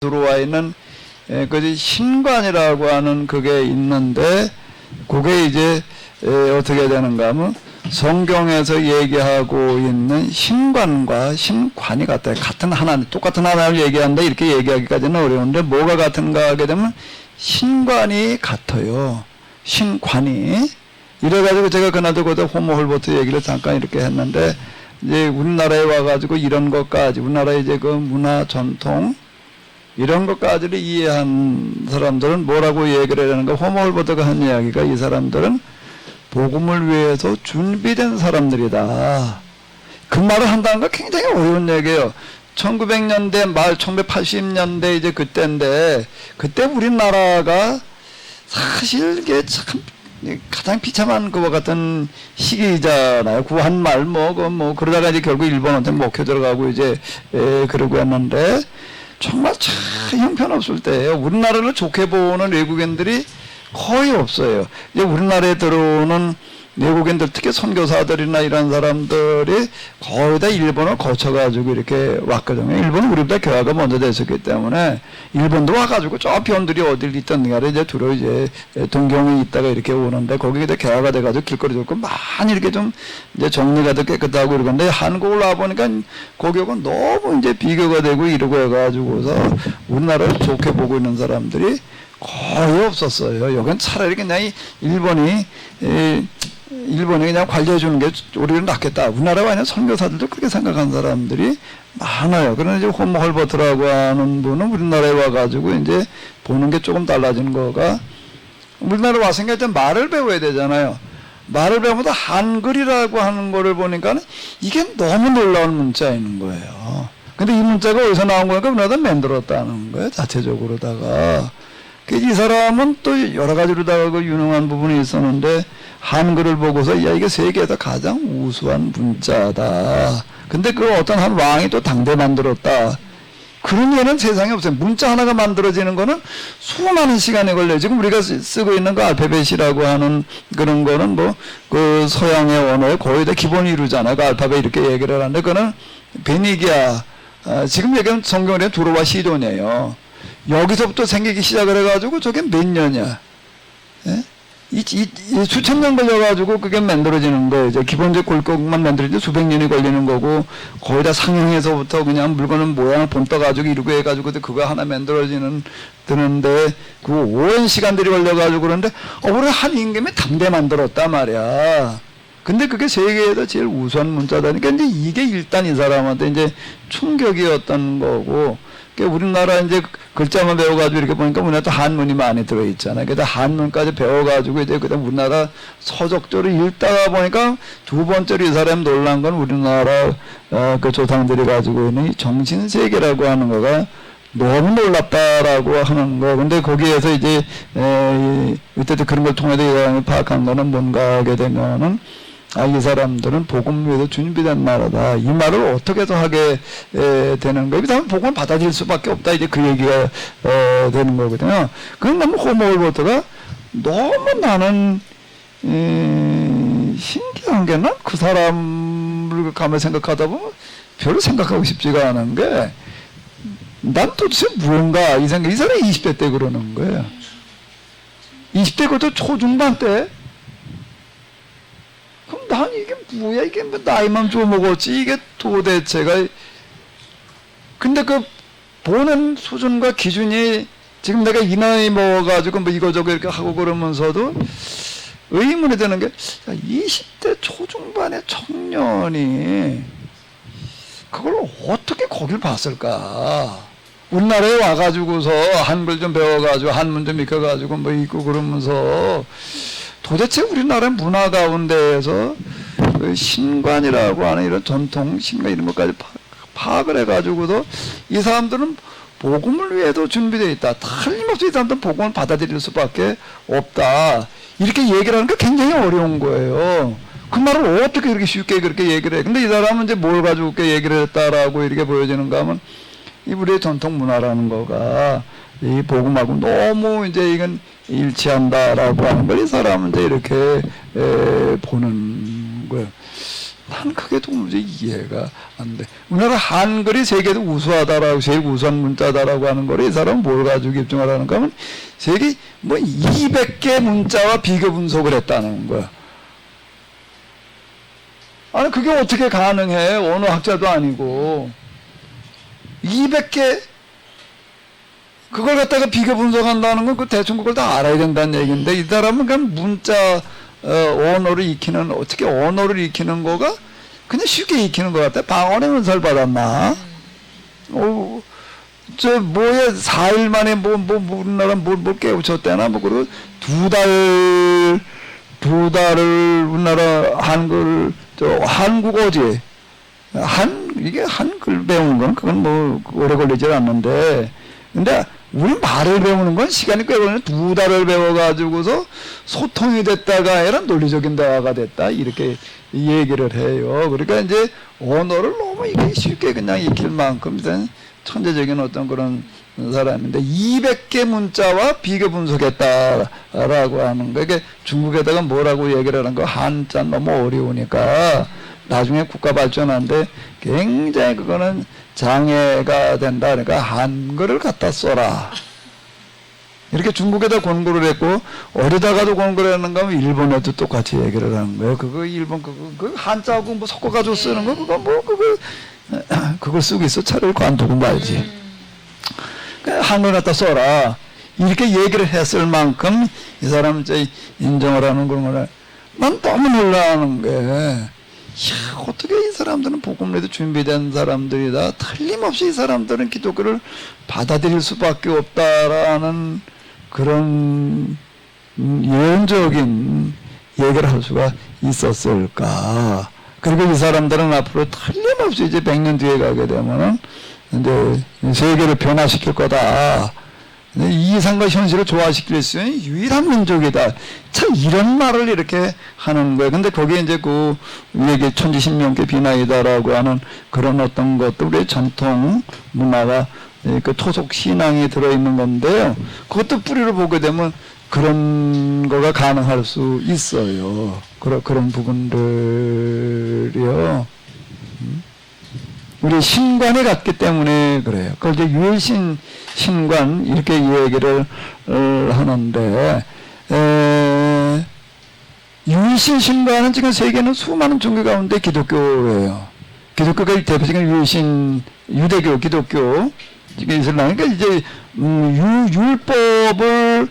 들어와 있는 그 신관이라고 하는 그게 있는데 그게 이제 어떻게 되는가 하면 성경에서 얘기하고 있는 신관과 신관이 같아요. 같은 하나님, 똑같은 하나님을 얘기한다 이렇게 얘기하기까지는 어려운데 뭐가 같은가 하게 되면 신관이 같아요. 신관이. 이래가지고 제가 그날도 그때 호모 홀버트 얘기를 잠깐 이렇게 했는데 이제 우리나라에 와가지고 이런 것까지 우리나라의 이제 그 문화 전통 이런 것까지를 이해한 사람들은 뭐라고 얘기를 하는가? 호모 홀버트가 한 이야기가 이 사람들은 복음을 위해서 준비된 사람들이다. 그 말을 한다는 건 굉장히 어려운 얘기예요. 1900년대 말 1980년대 이제 그때인데 그때 우리나라가 사실 이게 참 가장 비참한 것과 같은 시기잖아요. 구한말 그러다가 이제 결국 일본한테 먹혀 들어가고 이제 그러고 했는데 정말 참 형편없을 때예요. 우리나라를 좋게 보는 외국인들이 거의 없어요. 이제 우리나라에 들어오는 외국인들, 특히 선교사들이나 이런 사람들이 거의 다 일본을 거쳐가지고 이렇게 왔거든요. 일본은 우리보다 교화가 먼저 됐었기 때문에 일본도 와가지고 저 변들이 어딜 있던 가를 이제 주로 이제 동경에 있다가 이렇게 오는데 거기에 교화가 돼가지고 길거리 좋고 많이 이렇게 좀 이제 정리가 더 깨끗하고 이러는데 한국을 와보니까 거기하고 너무 이제 비교가 되고 이러고 해가지고서 우리나라를 좋게 보고 있는 사람들이 거의 없었어요. 여긴 차라리 그냥 일본이 그냥 관리해 주는 게 우리는 낫겠다. 우리나라가 아니라 선교사들도 그렇게 생각하는 사람들이 많아요. 그러나 이제 호모 홀버트라고 하는 분은 우리나라에 와가지고 이제 보는 게 조금 달라지는 거가 우리나라 왔으니까 이제 말을 배워야 되잖아요. 말을 배우면서 한글이라고 하는 거를 보니까 이게 너무 놀라운 문자인 거예요. 근데 이 문자가 어디서 나온 거니까 우리나라가 만들었다는 거예요. 자체적으로다가. 이 사람은 또 여러 가지로다가 그 유능한 부분이 있었는데 한글을 보고서 야 이게 세계에서 가장 우수한 문자다. 근데 그 어떤 한 왕이 또 당대 만들었다. 그런 예는 세상에 없어요. 문자 하나가 만들어지는 거는 수많은 시간이 걸려요. 지금 우리가 쓰고 있는 그 알파벳이라고 하는 그런 거는 그 서양의 언어의 거의 다 기본이 이루잖아요. 그 알파벳 이렇게 얘기를 하는데 그거는 베니기아 지금 얘기하는 성경에 두로와 시돈이에요. 여기서부터 생기기 시작을 해가지고 저게 몇 년이야? 예? 수천 년 걸려가지고 그게 만들어지는 거예요. 이제 기본적 골격만 만들어지는데 수백 년이 걸리는 거고 거의 다 상형에서부터 그냥 물건은 모양을 본떠가지고 이러고 해가지고 그거 하나 드는데 그 오랜 시간들이 걸려가지고 그러는데 우리 한 임금이 당대 만들었단 말이야. 근데 그게 세계에서 제일 우수한 문자다니까 이제 이게 일단 이 사람한테 이제 충격이었던 거고. 우리나라 이제 글자만 배워가지고 이렇게 보니까 우리나라도 한문이 많이 들어있잖아요. 그래서 한문까지 배워가지고 이제 그다음 우리나라 서적조를 읽다가 보니까 두 번째로 이 사람이 놀란 건 우리나라 그 조상들이 가지고 있는 이 정신세계라고 하는 거가 너무 놀랍다라고 하는 거. 근데 거기에서 이제 이때도 그런 걸 통해서 이 사람이 파악한 거는 뭔가 하게 되면은 이 사람들은 복음 위해서 준비된 나라다. 이 말을 어떻게 해서 하게 되는 거예요. 그다음에 복음을 받아들일 수밖에 없다. 이제 그 얘기가 되는 거거든요. 그건 너무 호모 홀버트가 너무 나는 신기한 게 난 그 사람을 가만 생각하다 보면 별로 생각하고 싶지가 않은 게 난 도대체 무언가 이 사람이 20대 때 그러는 거예요. 20대 그것도 초중반 때 그럼 난 이게 뭐야? 이게 뭐 나이만 좀 먹었지? 이게 도대체가. 근데 그 보는 수준과 기준이 지금 내가 이 나이 먹어가지고 뭐 이거저거 이렇게 하고 그러면서도 의문이 되는 게 20대 초중반의 청년이 그걸 어떻게 거길 봤을까? 우리나라에 와가지고서 한글 좀 배워가지고 한문 좀 익혀가지고 뭐 있고 그러면서 도대체 우리나라 문화 가운데에서 그 신관이라고 하는 이런 전통, 신관 이런 것까지 파악을 해가지고도 이 사람들은 복음을 위해도 준비되어 있다. 틀림없이 이 사람들은 복음을 받아들일 수밖에 없다. 이렇게 얘기를 하는 게 굉장히 어려운 거예요. 그 말을 어떻게 그렇게 쉽게 그렇게 얘기를 해. 근데 이 사람은 이제 뭘 가지고 그렇게 얘기를 했다라고 이렇게 보여지는가 하면 이 우리의 전통 문화라는 거가 이 복음하고 너무 이제 이건 일치한다라고 하는 걸 이 사람은 이제 이렇게 보는 거예요. 난 그게 도무지 이해가 안 돼. 우리나라 한글이 세계에서 우수하다라고, 제일 우수한 문자다라고 하는 거를 이 사람은 뭘 가지고 입증을 하는가 하면 세계 뭐 200개 문자와 비교 분석을 했다는 거야. 아니, 그게 어떻게 가능해? 언어학자도 아니고. 200개, 그걸 갖다가 비교 분석한다는 건 그 대충 그걸 다 알아야 된다는 얘기인데, 이 사람은 그냥 문자, 언어를 익히는, 어떻게 언어를 익히는 거가 그냥 쉽게 익히는 것 같아. 방언의 은사를 받았나? 저, 뭐에 4일 만에 우리나라 뭘 깨우쳤대나? 뭐, 그리고 두 달을 우리나라 한글, 한국어지. 이게 한글 배우는 건 그건 뭐 오래 걸리질 않는데. 근데 우리 말을 배우는 건 시간이 꽤 걸리는데 2달을 배워가지고서 소통이 됐다가 아니라 논리적인 대화가 됐다. 이렇게 얘기를 해요. 그러니까 이제 언어를 너무 이게 쉽게 그냥 익힐 만큼 일단 천재적인 어떤 그런 사람인데 200개 문자와 비교 분석했다라고 하는 거. 이게 중국에다가 뭐라고 얘기를 하는 거 한자 너무 어려우니까 나중에 국가 발전하는데 굉장히 그거는 장애가 된다. 그러니까 한글을 갖다 써라. 이렇게 중국에다 권고를 했고 어디다가도 권고를 하는가 하면 일본에도 똑같이 얘기를 하는 거예요. 그거 일본 그 한자하고 뭐 섞어가지고 쓰는 거 그거 뭐 그걸 쓰고 있어. 차라리 관두고 말지. 한글 갖다 써라. 이렇게 얘기를 했을 만큼 이 사람은 이제 인정을 하는 그런 거를 난 너무 놀라는 게 이야, 어떻게 이 사람들은 복음에도 준비된 사람들이다. 틀림없이 이 사람들은 기독교를 받아들일 수밖에 없다라는 그런 예언적인 얘기를 할 수가 있었을까. 그리고 이 사람들은 앞으로 틀림없이 이제 100년 뒤에 가게 되면은 이제 세계를 변화시킬 거다. 이 이상과 현실을 조화시킬 수 있는 유일한 민족이다. 참 이런 말을 이렇게 하는 거예요. 근데 거기에 이제 그 위에 천지신명계 비나이다라고 하는 그런 어떤 것도 우리의 전통 문화가 그 토속 신앙이 들어있는 건데요. 그것도 뿌리를 보게 되면 그런 거가 가능할 수 있어요. 그런 부분들이요. 우리 신관에 갔기 때문에 그래요. 그걸 이제 유일신 신관 이렇게 얘기를 하는데 유일신 신관은 지금 세계는 수많은 종교 가운데 기독교예요. 기독교가 대표적인 유일신 유대교, 기독교, 지금 이슬람. 그러니까 이제 율법을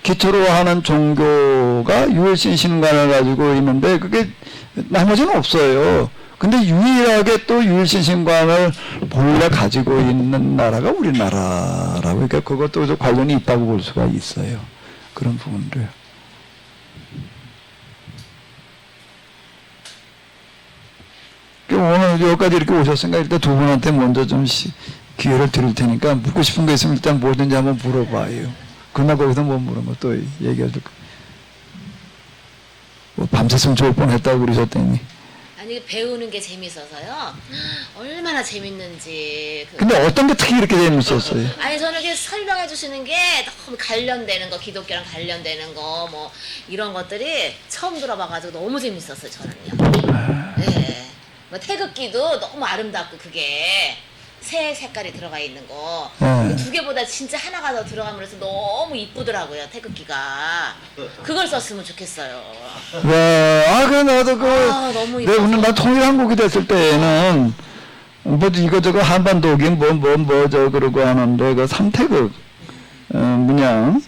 기초로 하는 종교가 유일신 신관을 가지고 있는데 그게 나머지는 없어요. 근데 유일하게 또 유일신신관을 본래 가지고 있는 나라가 우리나라라고. 그러니까 그것도 관련이 있다고 볼 수가 있어요. 그런 부분들. 오늘 여기까지 이렇게 오셨으니까 일단 두 분한테 먼저 좀 기회를 드릴 테니까 묻고 싶은 거 있으면 일단 뭐든지 한번 물어봐요. 그러나 거기서 뭐 물으면 또 얘기해 줄 거예요. 뭐 밤새으면 좋을 뻔했다고 그러셨더니. 아니 배우는 게 재밌어서요. 얼마나 재밌는지. 근데 어떤 게 특히 이렇게 재밌었어요? 아니 저는 이렇게 설명해 주시는 게 너무 관련되는 거, 기독교랑 관련되는 거, 뭐 이런 것들이 처음 들어봐가지고 너무 재밌었어요 저는요. 네. 뭐 태극기도 너무 아름답고 그게 새 색깔이 들어가 있는 거. 그 두 개보다 진짜 하나가 더 들어가면서 너무 이쁘더라고요 태극기가. 그걸 썼으면 좋겠어요. 와, 그래 나도 너무 내 오늘 나 통일한국이 됐을 때에는 뭐 이거저거 한반도긴 저 그러고 하는데 그 삼태극 문양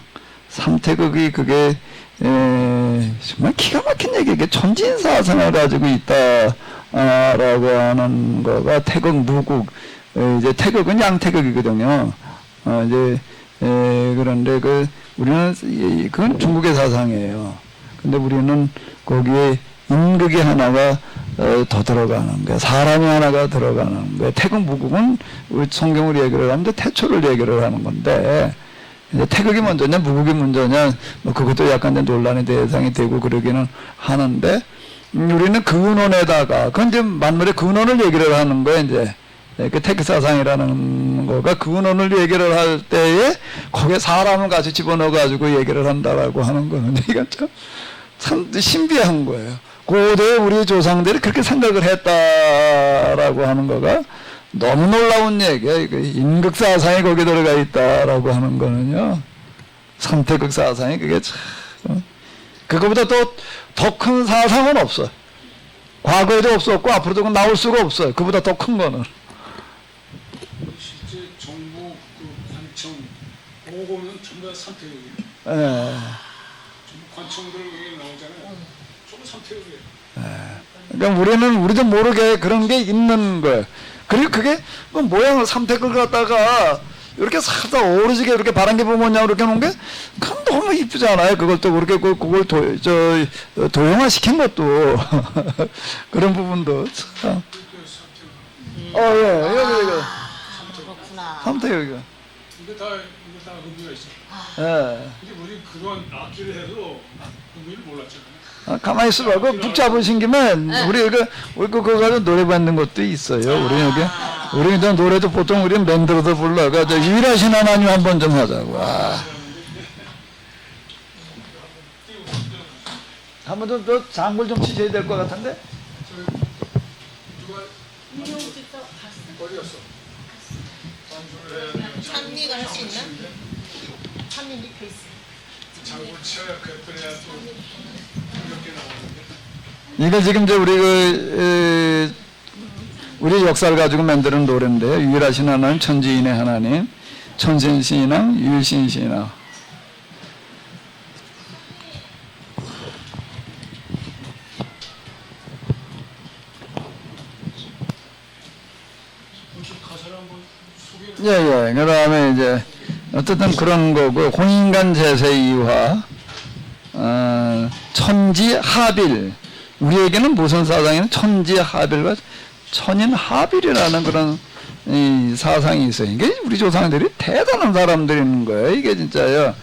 삼태극이 그게 정말 기가 막힌 얘기. 이게 천진사상을 가지고 있다라고 하는 거가 태극 무국. 이제 태극은 양태극이거든요. 그런데 우리는 그건 중국의 사상이에요. 근데 우리는 거기에 인극이 하나가 더 들어가는 거야. 사람이 하나가 들어가는 거야. 태극 무국은 우리 성경으로 얘기를 하는데 태초를 얘기를 하는 건데 이제 태극이 먼저냐 무국이 먼저냐 뭐 그것도 약간 논란의 대상이 되고 그러기는 하는데 우리는 근원에다가 그건 이제 만물의 근원을 얘기를 하는 거야 이제. 그 태극사상이라는 거가 근원을 얘기를 할 때에 거기에 사람을 같이 집어넣어가지고 얘기를 한다라고 하는 거는 이건 참 신비한 거예요. 고대 우리 조상들이 그렇게 생각을 했다라고 하는 거가 너무 놀라운 얘기야. 인극 사상이 거기 들어가 있다라고 하는 거는요. 선택극 사상이 그게 참 그거보다 또 더 큰 사상은 없어. 과거에도 없었고 앞으로도 나올 수가 없어요. 그보다 더 큰 거는. 실제 정부 그 관청 오고는 전부 다 삼태극이에요. 예. 전부 관청들 여기 나오잖아요. 전부 삼태극이에요. 그러니까 우리도 모르게 그런 게 있는 거예요. 그리고 그게 뭐 모양을 삼태극을 갖다가 이렇게 살짝 오르지게 이렇게 바람개 부모냐고 이렇게 놓은 게 그건 너무 이쁘잖아요. 그걸 또 그렇게 그걸 도용화 시킨 것도 그런 부분도 참. 예, 여기 그렇구나. 삼태극이요. 이거 다 의미가 있어. 예. 근데 우리 그런 악기를 해도 의미를 몰랐잖아요. 가만히 있어봐. 그 붙잡으신 김에 우리 그거 가지고 노래 받는 것도 있어요. 우리는 노래도 보통 우리는 밴드로도 불러가 유일하신 하나님 한번 좀 하자고. 한번 좀 더 장굴 좀 치셔야 될 것 같은데. 누가 어디였어? 찬미가 할 수 있나? 찬미 밑에 있어. 장군 쳐야 그래야 또 이렇게 나오는데. 이거 지금 이제 우리 역사를 가지고 만드는 노래인데요. 유일하신 하나님, 천지인의 하나님, 천신신앙, 유일신신앙. 가사를 한번 소개를. 예. 그 다음에 이제, 어쨌든 그런 거고, 혼인간 제세 이화, 천지하빌. 우리에게는 무슨 사상이냐? 천지하빌과 천인하빌이라는 그런 이 사상이 있어요. 이게 우리 조상들이 대단한 사람들인 거예요. 이게 진짜요.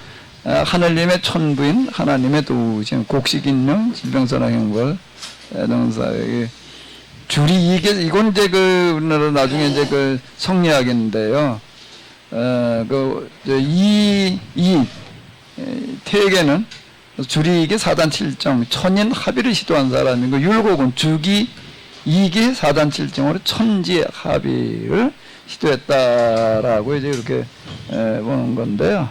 하늘님의 천부인 하나님의 도우신 곡식인령 질병선화 형벌 동사 줄이 이건 이제 우리나라 나중에 이제 성리학인데요. 태계는 줄이 이게 사단 칠정 천인 합의를 시도한 사람이고 율곡은 주기 이게 사단 칠정으로 천지 합의를 시도했다라고 이제 이렇게 보는 건데요.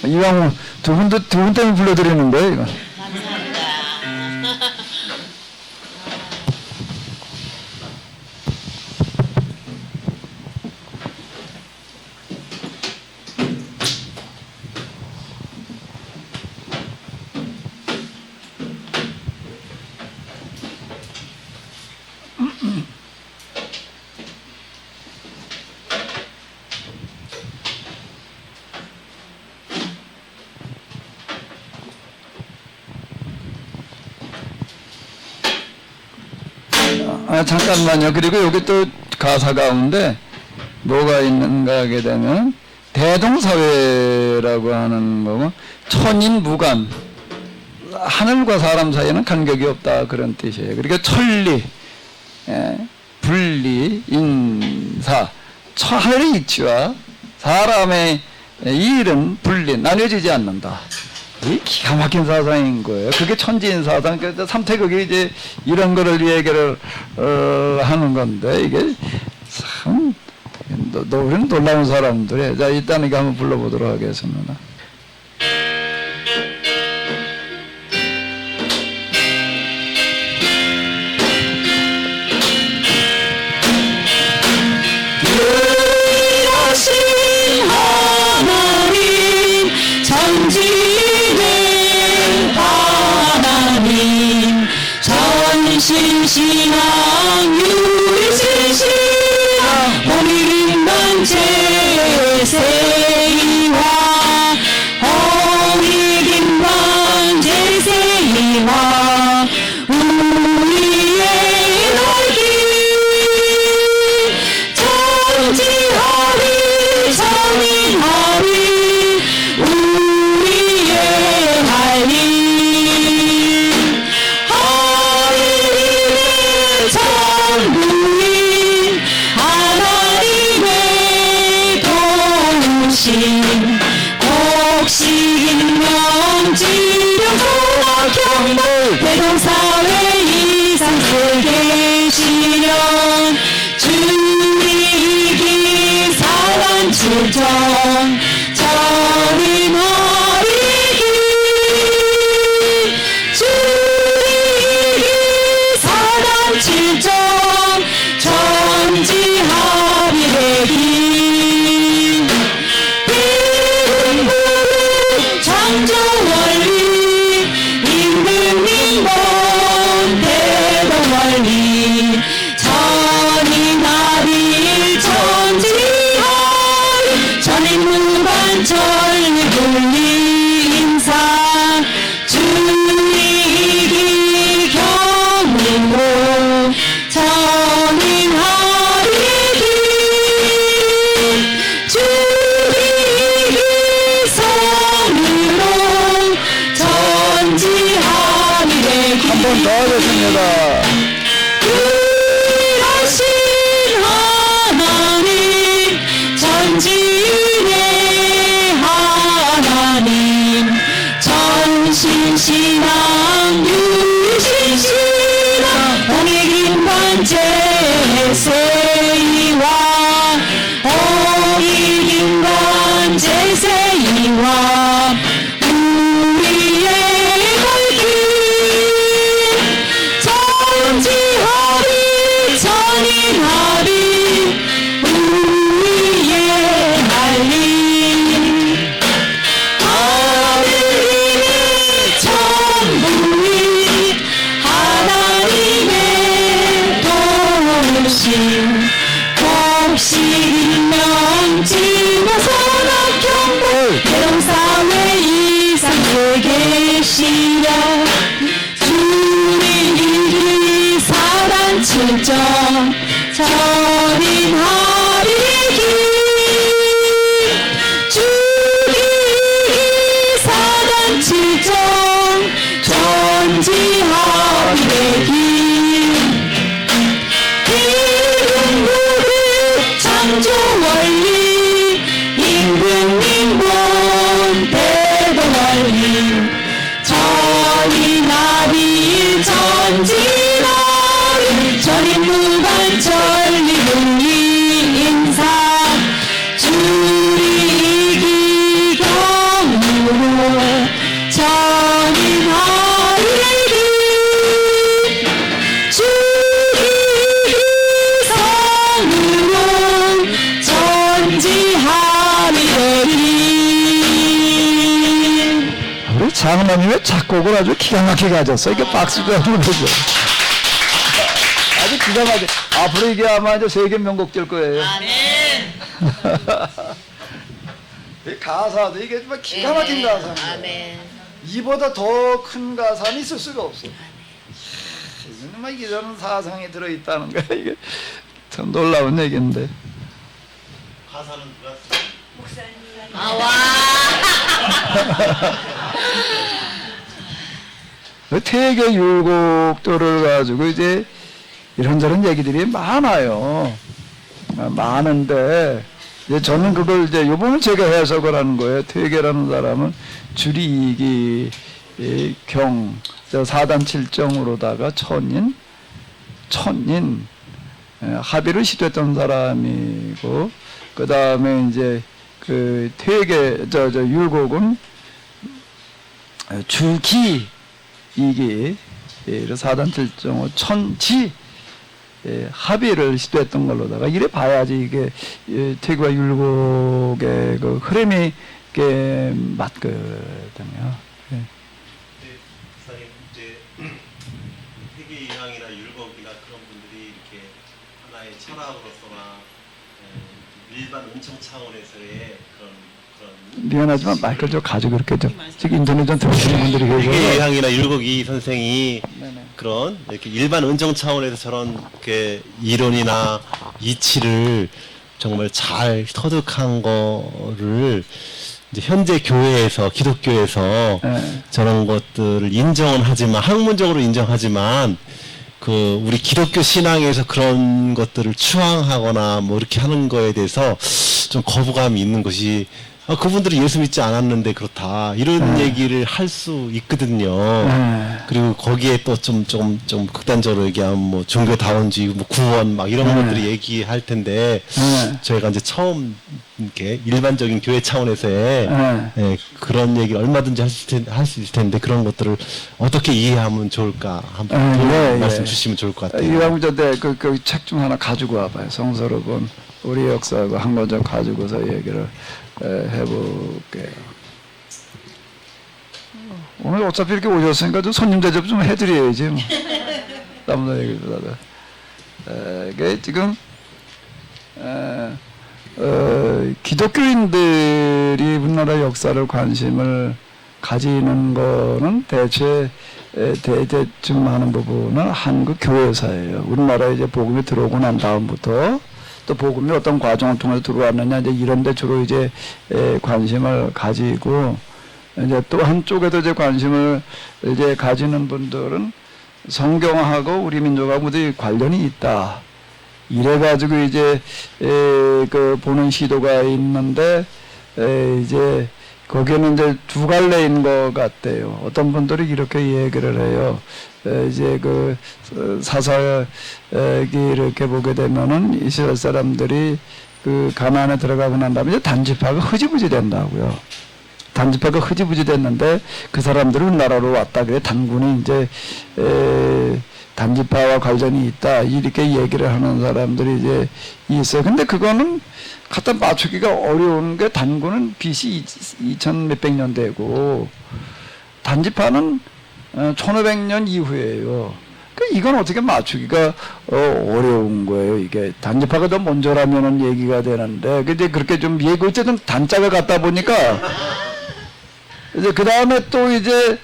이왕 두 분 때문에 불러드리는 거예요, 이거. 감사합니다. 잠깐만요. 그리고 여기 또 가사 가운데 뭐가 있는가 하게 되면 대동사회라고 하는 거고 천인무간 하늘과 사람 사이에는 간격이 없다 그런 뜻이에요. 그러니까 천리, 분리, 인사, 하늘의 이치와 사람의 일은 분리, 나뉘어지지 않는다. 이 기가 막힌 사상인 거예요. 그게 천지인 사상. 그래서 삼태극이 이제 이런 거를 얘기를 하는 건데 이게 참 우리는 놀라운 사람들이에요. 자, 일단 이거 한번 불러보도록 하겠습니다. 유일하신 하나님 천지의 하나님 전신신앙 유일신신앙 혼인만 제세이와 혼인만 제세이와 우리의 날길 천지하리 천인하리 우리의 할일 하늘의 천부인 하나님의 도우신 곡식인 명지 사단칠정 전인하리기 주리기 사단칠정 전지하리래기 비운구름 창조원리 임금민본 대동원리 전인하리 전지하리 전인무반전리 분리 인사 주리기 경민고 전인하리기 주리기 성으로 전지하리래기 한 번 더 하겠습니다. 유일하신 하나님 전지의 하나님 전신신앙 유신신앙 홍익인관제세이와 홍익인관제세이와 우리의 갈길 전지하리 전인하리 우리의 할일 하늘이니 천부이 하나님의 도우심 복실명 진화선악경보 대동사회 이상에 계시려 주리기 사단칠정 전인하리기 주리기 사단칠정 전지하리래기 비운구름 창조원리 임금민본 대동원리 전인하리 전지하리 전인무반전리 분리 인사 주리기 경무로 전인하리래기 주리기 성으로 전지하리래기 우리 장로님의 작곡을 아주 기가 막히게 하셨어. 이게 박수도 한번 해줘. 아주 기가 막혀. 앞으로 이게 아마 이제 세계 명곡 될 거예요. 이 가사도 이게 정말 기가 막힌 가사입니다. 아멘. 이보다 더 큰 가사는 있을 수가 없어. 정말 이런 사상이 들어있다는 거야. 이게 참 놀라운 얘기인데. 가사는 누가 아, 와. 퇴계 율곡들을 가지고 이제 이런저런 얘기들이 많아요. 많은데 이제 저는 그걸 이제 요번에 제가 해석을 하는 거예요. 퇴계라는 사람은 주리이기 경 사단칠정으로다가 천인 합의를 시도했던 사람이고 그 다음에 이제 그 퇴계 율곡은 주기 이기 사단칠정호 천지 합의를 시도했던 걸로다가 이래 봐야지 이게 퇴계와 율곡의 그 흐름이 꽤 맞거든요. 목사님 이제 회계 이황이나 율곡이나 그런 분들이 이렇게 하나의 철학으로서나 일반 은총 차원에서의 그런 미안하지만 마이크를 좀 가지고 이렇게 좀 지금 인터넷 좀 들으시는 분들이 회계 계셔서 이황이나 율곡이 선생이 네네. 그런 이렇게 일반 은총 차원에서 저런 그 이론이나 이치를 정말 잘 터득한 거를 이제 현재 교회에서 기독교에서 네. 저런 것들을 인정은 하지만 학문적으로 인정하지만 그 우리 기독교 신앙에서 그런 것들을 추앙하거나 뭐 이렇게 하는 거에 대해서 좀 거부감이 있는 것이 그분들이 예수 믿지 않았는데 그렇다 이런 얘기를 할 수 있거든요. 그리고 거기에 또 좀 극단적으로 얘기하면 뭐 종교다원주의, 뭐 구원 막 이런 것들이 얘기할 텐데 저희가 이제 처음 이렇게 일반적인 교회 차원에서의 예, 그런 얘기를 얼마든지 할 수 있을 텐데 그런 것들을 어떻게 이해하면 좋을까 한번 말씀 주시면 좋을 것 같아요. 이왕 저때 그 책 좀 하나 가지고 와봐요. 성서로본 우리 역사하고 한 권 좀 가지고서 얘기를 해볼게요. 오늘 어차피 이렇게 오셨으니까 좀 손님 대접 좀 해드려야지. 뭐. 남자 얘기보다도. 이게 지금 기독교인들이 우리나라 역사를 관심을 가지는 거는 대체쯤 하는 부분은 한국 교회사예요. 우리나라에 이제 복음이 들어오고 난 다음부터 또 복음이 어떤 과정을 통해서 들어왔느냐 이제 이런 데 주로 이제 관심을 가지고 이제 또 한쪽에도 이제 관심을 이제 가지는 분들은 성경하고 우리 민족하고 모두 관련이 있다. 이래 가지고 이제 그 보는 시도가 있는데 이제 거기에는 이제 두 갈래인 것 같아요. 어떤 분들이 이렇게 얘기를 해요. 이제 그 사사기 이렇게 보게 되면은 이스라엘 사람들이 그 가나안에 들어가고 난 다음에 이제 단지파가 흐지부지 된다고요. 단지파가 흐지부지 됐는데 그 사람들은 우리나라로 왔다 그래 단군이 이제 단지파와 관련이 있다 이렇게 얘기를 하는 사람들이 이제 있어요. 근데 그거는 갖다 맞추기가 어려운 게 단군은 BC 2000 몇백 년대고 단지파는 1500년 이후예요. 그러니까 이건 어떻게 맞추기가 어려운 거예요. 이게 단지파가 더 먼저라면은 얘기가 되는데 근데 그렇게 좀 얘기 어쨌든 단자가 갖다 보니까 이제 그 다음에 또 이제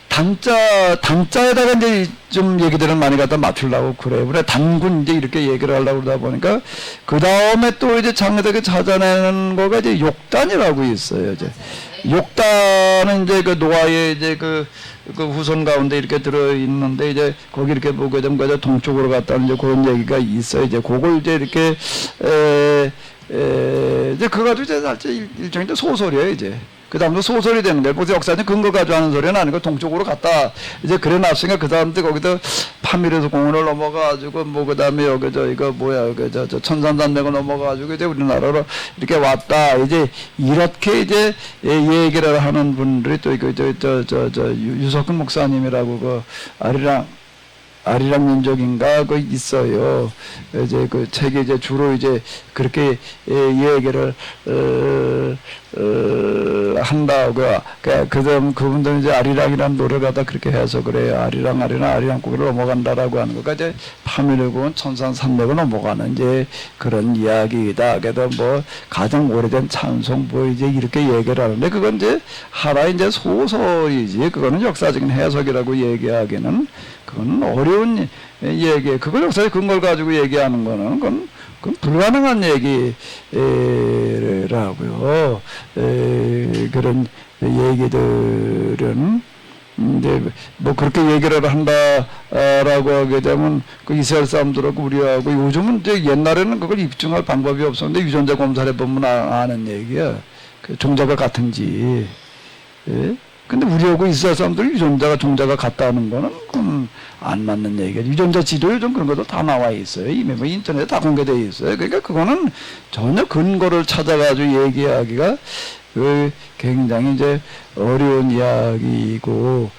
단자에다가 이제 좀 얘기들을 많이 갖다 맞추려고 그래요. 그래 단군 이제 이렇게 얘기를 하려고 그러다 보니까 그 다음에 또 이제 장에다가 찾아내는 거가 이제 욕단이라고 있어요. 이제 욕단은 이제 그 노아의 이제 그 후손 가운데 이렇게 들어 있는데 이제 거기 이렇게 보게 되면 그 동쪽으로 갔다는 이제 그런 얘기가 있어요. 이제 그걸 이제 이렇게 이제 그거 가지고 이제 살짝 일종의 소설이에요. 이제. 그 다음에 소설이 되는 거예요. 보세요. 역사는 근거 가지고 하는 소리는 아니고 동쪽으로 갔다. 이제 그래 놨으니까 그 사람들 거기서 파밀에서 공원을 넘어가가지고 뭐 그 다음에 여기 이거 뭐야 저 천산산맥을 넘어가가지고 이제 우리나라로 이렇게 왔다. 이제 이렇게 이제 얘기를 하는 분들이 또 이거 유석근 목사님이라고 그 아리랑 민족인가 그 있어요. 이제 그 책에 이제 주로 이제 그렇게 얘기를 한다고요. 그분들은 이제 아리랑이라는 노래를 갖다 그렇게 해서 그래요. 아리랑 고개를 넘어간다라고 하는 거가 이제 파멸이고 천산산맥을 넘어가는 이제 그런 이야기이다. 그래도 뭐 가장 오래된 찬송 뭐 이제 이렇게 얘기를 하는데 그건 이제 하나의 이제 소설이지. 그거는 역사적인 해석이라고 얘기하기는 그건 어려운 얘기. 그걸 역사의 근거를 가지고 얘기하는 거는 그건 불가능한 얘기라고요. 그런 얘기들은 이제 뭐 그렇게 얘기를 한다라고 하게 되면 그 이스라엘 사람들하고 우리하고 요즘은 이제 옛날에는 그걸 입증할 방법이 없었는데 유전자 검사를 해보면 아는 얘기야. 그 종자가 같은지. 예? 근데 우리하고 이스라엘 사람들이 유전자가 종자가 같다는 거는 그건 안 맞는 얘기야. 유전자 지도 요즘 그런 것도 다 나와 있어요. 이미 뭐 인터넷에 다 공개되어 있어요. 그러니까 그거는 전혀 근거를 찾아가지고 얘기하기가 굉장히 이제 어려운 이야기이고,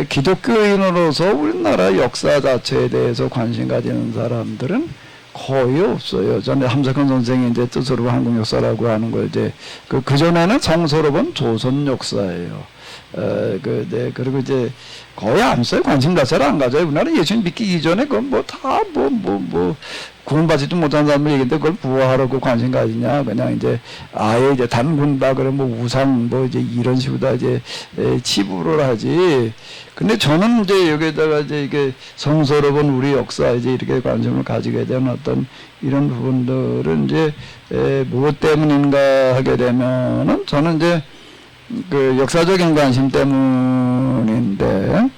기독교인으로서 우리나라 역사 자체에 대해서 관심 가지는 사람들은 거의 없어요. 전에 함석헌 선생이 이제 뜻으로 한국 역사라고 하는 거 이제 그 전에는 성서로 본 조선 역사예요. 그리고 이제 거의 안 써요. 관심 자체를 안 가져요. 우리나라 예수님 믿기 이전에 그건 뭐 다 구원받지도 못한 사람들 얘기인데 그걸 부활하고 관심 가지냐. 그냥 이제 아예 이제 단군다 그러면 뭐 우상 뭐 이제 이런 식으로 다 이제 치부를 하지. 근데 저는 이제 여기에다가 이제 이게 성서로 본 우리 역사 이제 이렇게 관심을 가지게 되는 어떤 이런 부분들은 이제 무엇 때문인가 하게 되면은 저는 이제 그 역사적인 관심 때문인데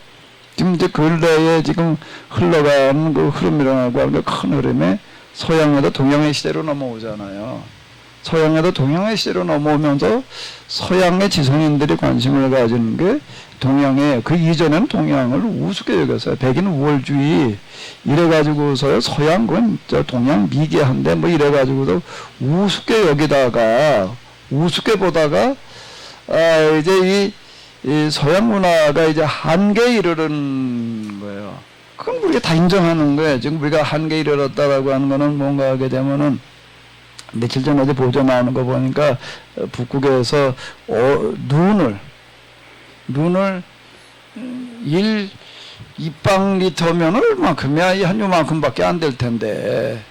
지금 이제 근래에 지금 흘러가는 그 흐름이라고 하는 큰 흐름에 서양에서 동양의 시대로 넘어오잖아요. 서양에도 동양의 시대로 넘어오면서 서양의 지성인들이 관심을 가지는 게 동양에, 그 이전에는 동양을 우습게 여겼어요. 백인 우월주의 이래가지고서 서양 건 동양 미개한데 뭐 이래가지고서 우습게 여기다가 우습게 보다가 이제 이 서양 문화가 이제 한계에 이르는 거예요. 그건 우리가 다 인정하는 거예요. 지금 우리가 한계에 이르렀다라고 하는 거는 뭔가 하게 되면은 며칠 전에 어디 보도 나오는 거 보니까 북극에서 눈을 2리터면 얼마큼이야? 한 요만큼밖에 안 될 텐데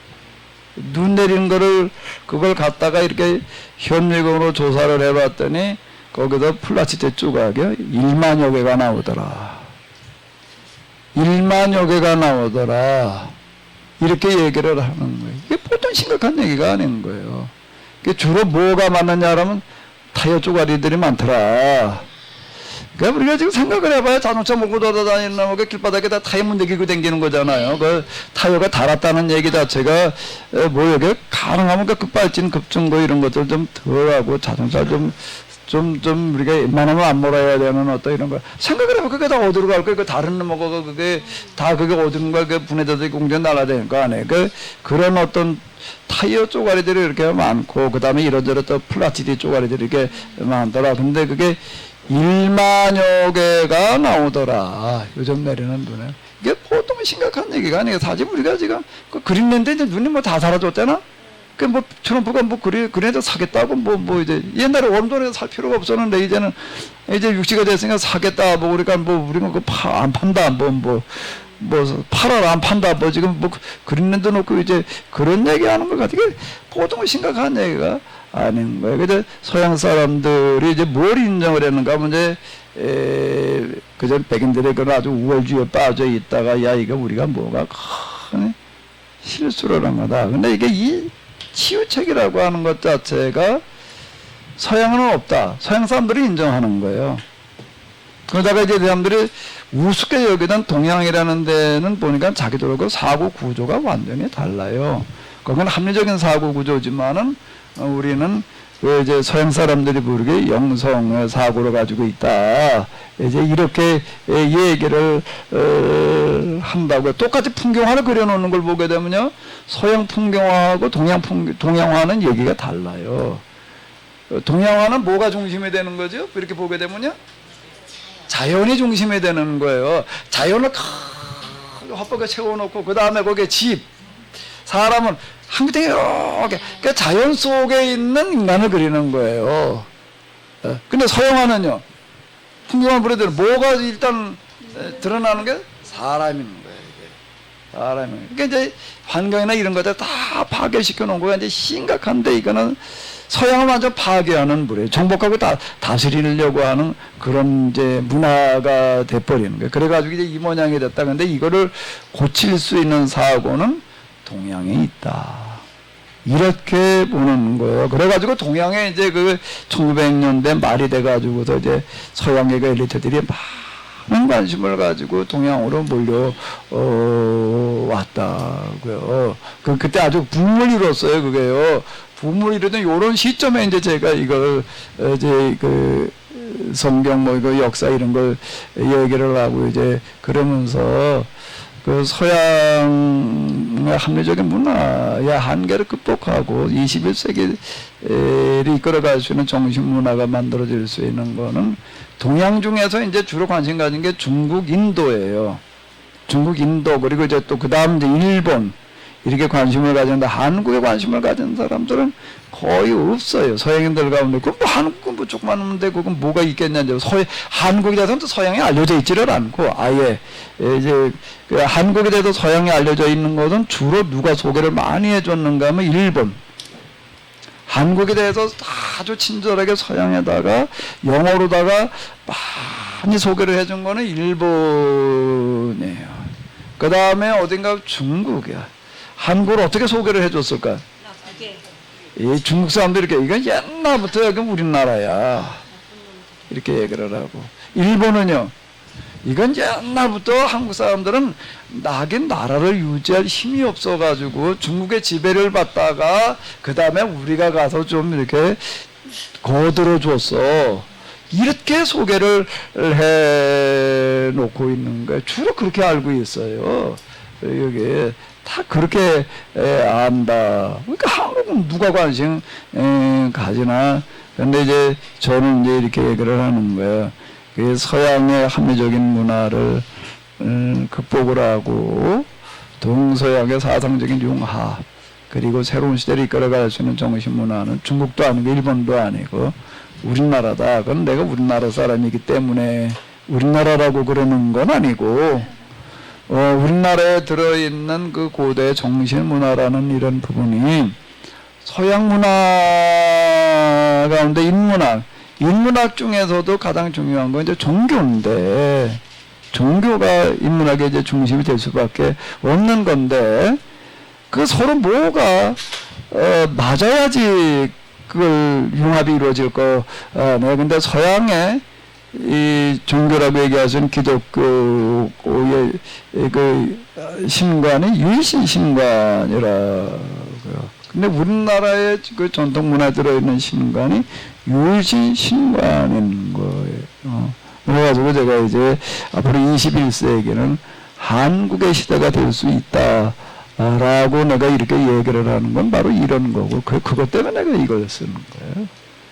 눈 내리는 거를 그걸 갖다가 이렇게 현미경으로 조사를 해봤더니 거기서 플라스틱 조각이 1만여 개가 나오더라. 1만여 개가 나오더라. 이렇게 얘기를 하는 거예요. 이게 보통 심각한 얘기가 아닌 거예요. 주로 뭐가 많느냐라면 타이어 쪼가리들이 많더라. 그러니까 우리가 지금 생각을 해봐야 자동차 몰고 돌아다니는 놈에게 길바닥에다 타이어 문대기고 다니는 거잖아요. 그 타이어가 닳았다는 얘기 자체가 뭐 이게 가능하면 그 급발진 급증거 이런 것들 좀 덜하고 자동차 좀 우리가 웬만하면 안 몰아야 되는 어떤 이런 거 생각을 해봐. 그게 다 어디로 갈 거야? 그 다른 놈하고 그게 다 그게 어딘가 그 분해돼서 공전 날아다니는 거 아니에요? 그런 어떤 타이어 쪼가리들이 이렇게 많고 그 다음에 이런저런 또 플라스틱 쪼가리들이 이렇게 많더라. 근데 그게 1만여 개가 나오더라. 요즘 내리는 눈에. 이게 보통 심각한 얘기가 아니에요. 사실 우리가 지금 그 그린랜드 이제 눈이 뭐 다 사라졌잖아? 그 뭐 트럼프가 뭐 그래도 사겠다고 뭐 이제 옛날에 원돈에서 살 필요가 없었는데 이제는 이제 육시가 됐으니까 사겠다 뭐 그러니까 뭐 우리는 그 안 판다 뭐 팔아라 안 판다 뭐 지금 뭐 그린랜드 놓고 이제 그런 얘기하는 것 같아. 이게 보통 심각한 얘기가 아닌 거예요. 근데 서양 사람들이 이제 뭘 인정을 했는가 하면 이제 그전 백인들의 그런 아주 우월주의에 빠져 있다가 야 이거 우리가 뭐가 큰 실수를 한 거다. 근데 이게 이 치유책이라고 하는 것 자체가 서양은 없다. 서양 사람들이 인정하는 거예요. 그러다가 이제 사람들이 우습게 여기던 동양이라는 데는 보니까 자기들하고 사고 구조가 완전히 달라요. 그건 합리적인 사고 구조지만은 우리는 왜 이제 서양 사람들이 부르게 영성의 사고를 가지고 있다. 이제 이렇게 얘기를 한다고요. 똑같이 풍경화를 그려놓는 걸 보게 되면요, 서양 풍경화하고 동양화는 얘기가 달라요. 동양화는 뭐가 중심이 되는 거죠? 이렇게 보게 되면요, 자연이 중심이 되는 거예요. 자연을 헛되게 채워놓고 그 다음에 거기에 집, 사람은 한 밑에 이렇게 그러니까 자연 속에 있는 인간을 그리는 거예요. 근데 서양화는요, 풍경화 부르대로 뭐가 일단 드러나는 게 사람인 거예요. 이게. 사람이. 그러니까 이제 환경이나 이런 것들 다 파괴시켜 놓은 거가 이제 심각한데 이거는 서양을 완전 파괴하는 물이에요. 정복하고 다스리려고 하는 그런 이제 문화가 돼버리는 거예요. 그래가지고 이제 이 모양이 됐다. 근데 이거를 고칠 수 있는 사고는 동양에 있다. 이렇게 보는 거예요. 그래가지고 동양에 이제 그 1900년대 말이 돼가지고서 이제 서양의 그 엘리트들이 많은 관심을 가지고 동양으로 몰려왔다고요. 그때 아주 붐을 이뤘어요, 그게요. 붐을 이루던 요런 시점에 이제 제가 이걸 이제 그 성경 뭐 이거 역사 이런 걸 얘기를 하고 이제 그러면서 그 서양의 합리적인 문화의 한계를 극복하고 21세기를 이끌어갈 수 있는 정신 문화가 만들어질 수 있는 거는 동양 중에서 이제 주로 관심 가진 게 중국, 인도예요. 중국, 인도 그리고 이제 또 그 다음 이제 일본 이렇게 관심을 가졌는데 한국에 관심을 가진 사람들은 거의 없어요. 서양인들 가운데 그 뭐 한국은 뭐 조그만 하는데 그건 뭐가 있겠냐 이제 한국에 대해서는 또 서양이 알려져 있지를 않고 아예 이제 그 한국에 대해서 서양이 알려져 있는 것은 주로 누가 소개를 많이 해줬는가 하면 일본. 한국에 대해서 아주 친절하게 서양에다가 영어로다가 많이 소개를 해준 거는 일본이에요. 그 다음에 어딘가 중국이야. 한국을 어떻게 소개를 해줬을까? 이 중국 사람들이 이렇게 이건 옛날부터 여기 우리나라야 이렇게 얘기를 하고 일본은요 이건 이제 옛날부터 한국 사람들은 나라를 유지할 힘이 없어가지고 중국의 지배를 받다가 그 다음에 우리가 가서 좀 이렇게 거들어줬어. 이렇게 소개를 해 놓고 있는 거예요. 주로 그렇게 알고 있어요. 여기 다 그렇게 안다. 그러니까 한국은 누가 관심 가지나. 근데 이제 저는 이제 이렇게 얘기를 하는 거예요. 그 서양의 합리적인 문화를 극복을 하고 동서양의 사상적인 융합 그리고 새로운 시대를 이끌어갈 수 있는 정신 문화는 중국도 아니고 일본도 아니고 우리나라다. 그건 내가 우리나라 사람이기 때문에 우리나라라고 그러는 건 아니고 우리나라에 들어있는 그 고대 정신 문화라는 이런 부분이 서양 문화 가운데 인문학 중에서도 가장 중요한 건 이제 종교인데 종교가 인문학의 이제 중심이 될 수밖에 없는 건데 그 서로 뭐가 맞아야지 그걸 융합이 이루어질 거. 네, 근데 서양의 이 종교라고 얘기하시는 기독교의 그 신관이 유일신 신관이라고요. 근데 우리나라의 그 전통 문화에 들어있는 신관이 유일신 신관인 거예요. 그래가지고 제가 이제 앞으로 21세기는 한국의 시대가 될 수 있다. 라고 내가 이렇게 얘기를 하는 건 바로 이런 거고, 그것 때문에 내가 이걸 쓰는 거예요.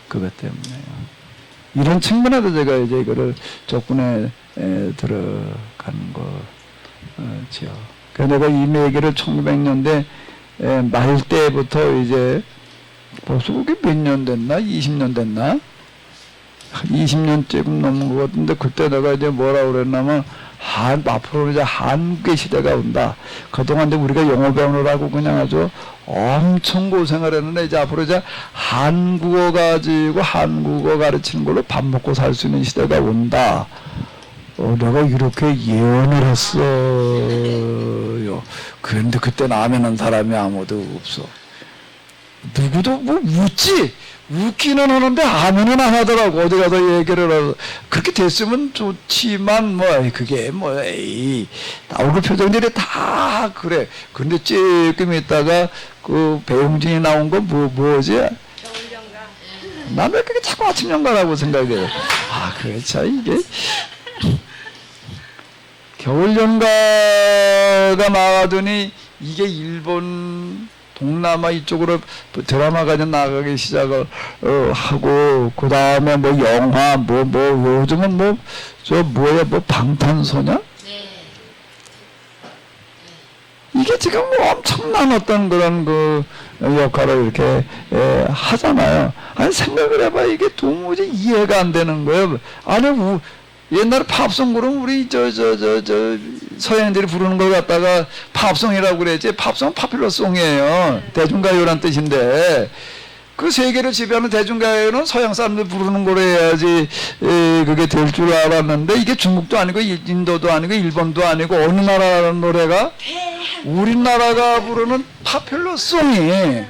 그것 때문에요. 이런 측면에서 제가 이제 이거를 접근에 들어가는 거죠. 그래서 내가 이 얘기를 1900년대 말 때부터 이제 벌써 그게 몇 년 됐나? 20년 됐나? 20년쯤 넘은 것 같은데 그때 내가 이제 뭐라고 그랬냐면 앞으로 이제 한국의 시대가 온다. 그동안 이제 우리가 영어 배우느라고 그냥 아주 엄청 고생을 했는데 이제 앞으로 이제 한국어 가지고 한국어 가르치는 걸로 밥 먹고 살 수 있는 시대가 온다. 내가 이렇게 예언을 했어요. 그런데 그때 나면은 사람이 아무도 없어. 누구도 뭐 웃기는 하는데 아무는 안 하더라고. 어디 가서 얘기를 하고. 그렇게 됐으면 좋지만 뭐 그게 뭐 에이 얼굴 표정들이 다 그래. 근데 조금 있다가 그 배용진이 나온 건 뭐지? 난 왜 그게 자꾸 아침 연가라고 생각해요. 그래 참 이게 겨울 연가가 나가더니 이게 일본 동남아 이쪽으로 드라마가 이제 나가기 시작을 하고 그 다음에 뭐 영화 요즘은 뭐 방탄소년 이게 지금 뭐 엄청난 어떤 그런 그 역할을 이렇게 하잖아요. 아니 생각을 해봐. 이게 도무지 이해가 안 되는 거예요. 아니 옛날에 팝송 그러면 우리 서양인들이 부르는 걸 갖다가 팝송이라고 그랬지. 팝송은 파퓰러송이에요. 대중가요란 뜻인데 그 세계를 지배하는 대중가요는 서양 사람들 부르는 거로 해야지 그게 될 줄 알았는데 이게 중국도 아니고 인도도 아니고 일본도 아니고 어느 나라 노래가 우리나라가 부르는 파퓰러송이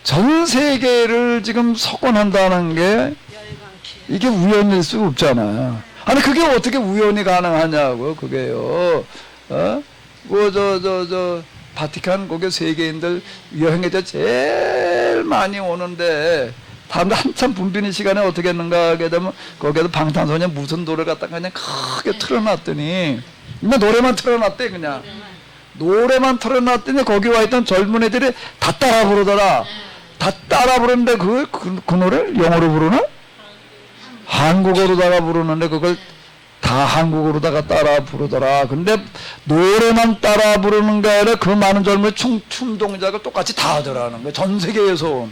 전 세계를 지금 석권한다는 게 이게 우연일 수 없잖아요. 아니 그게 어떻게 우연이 가능하냐고 그게요. 바티칸 거기 세계인들 여행에 제일 많이 오는데 다음날 한참 붐비는 시간에 어떻게 했는가 하게 되면 거기에도 방탄소년 무슨 노래 갖다가 그냥 크게 틀어놨더니 그냥 노래만 틀어놨대. 그냥 노래만 틀어놨더니 거기 와있던 젊은 애들이 다 따라 부르더라. 다 따라 부르는데 그 노래를 영어로 부르나? 한국어로다가 부르는데 그걸 다 한국어로다가 따라 부르더라. 근데 노래만 따라 부르는 게 아니라 그 많은 젊은 춤 동작을 똑같이 다 하더라는 거예요. 전 세계에서.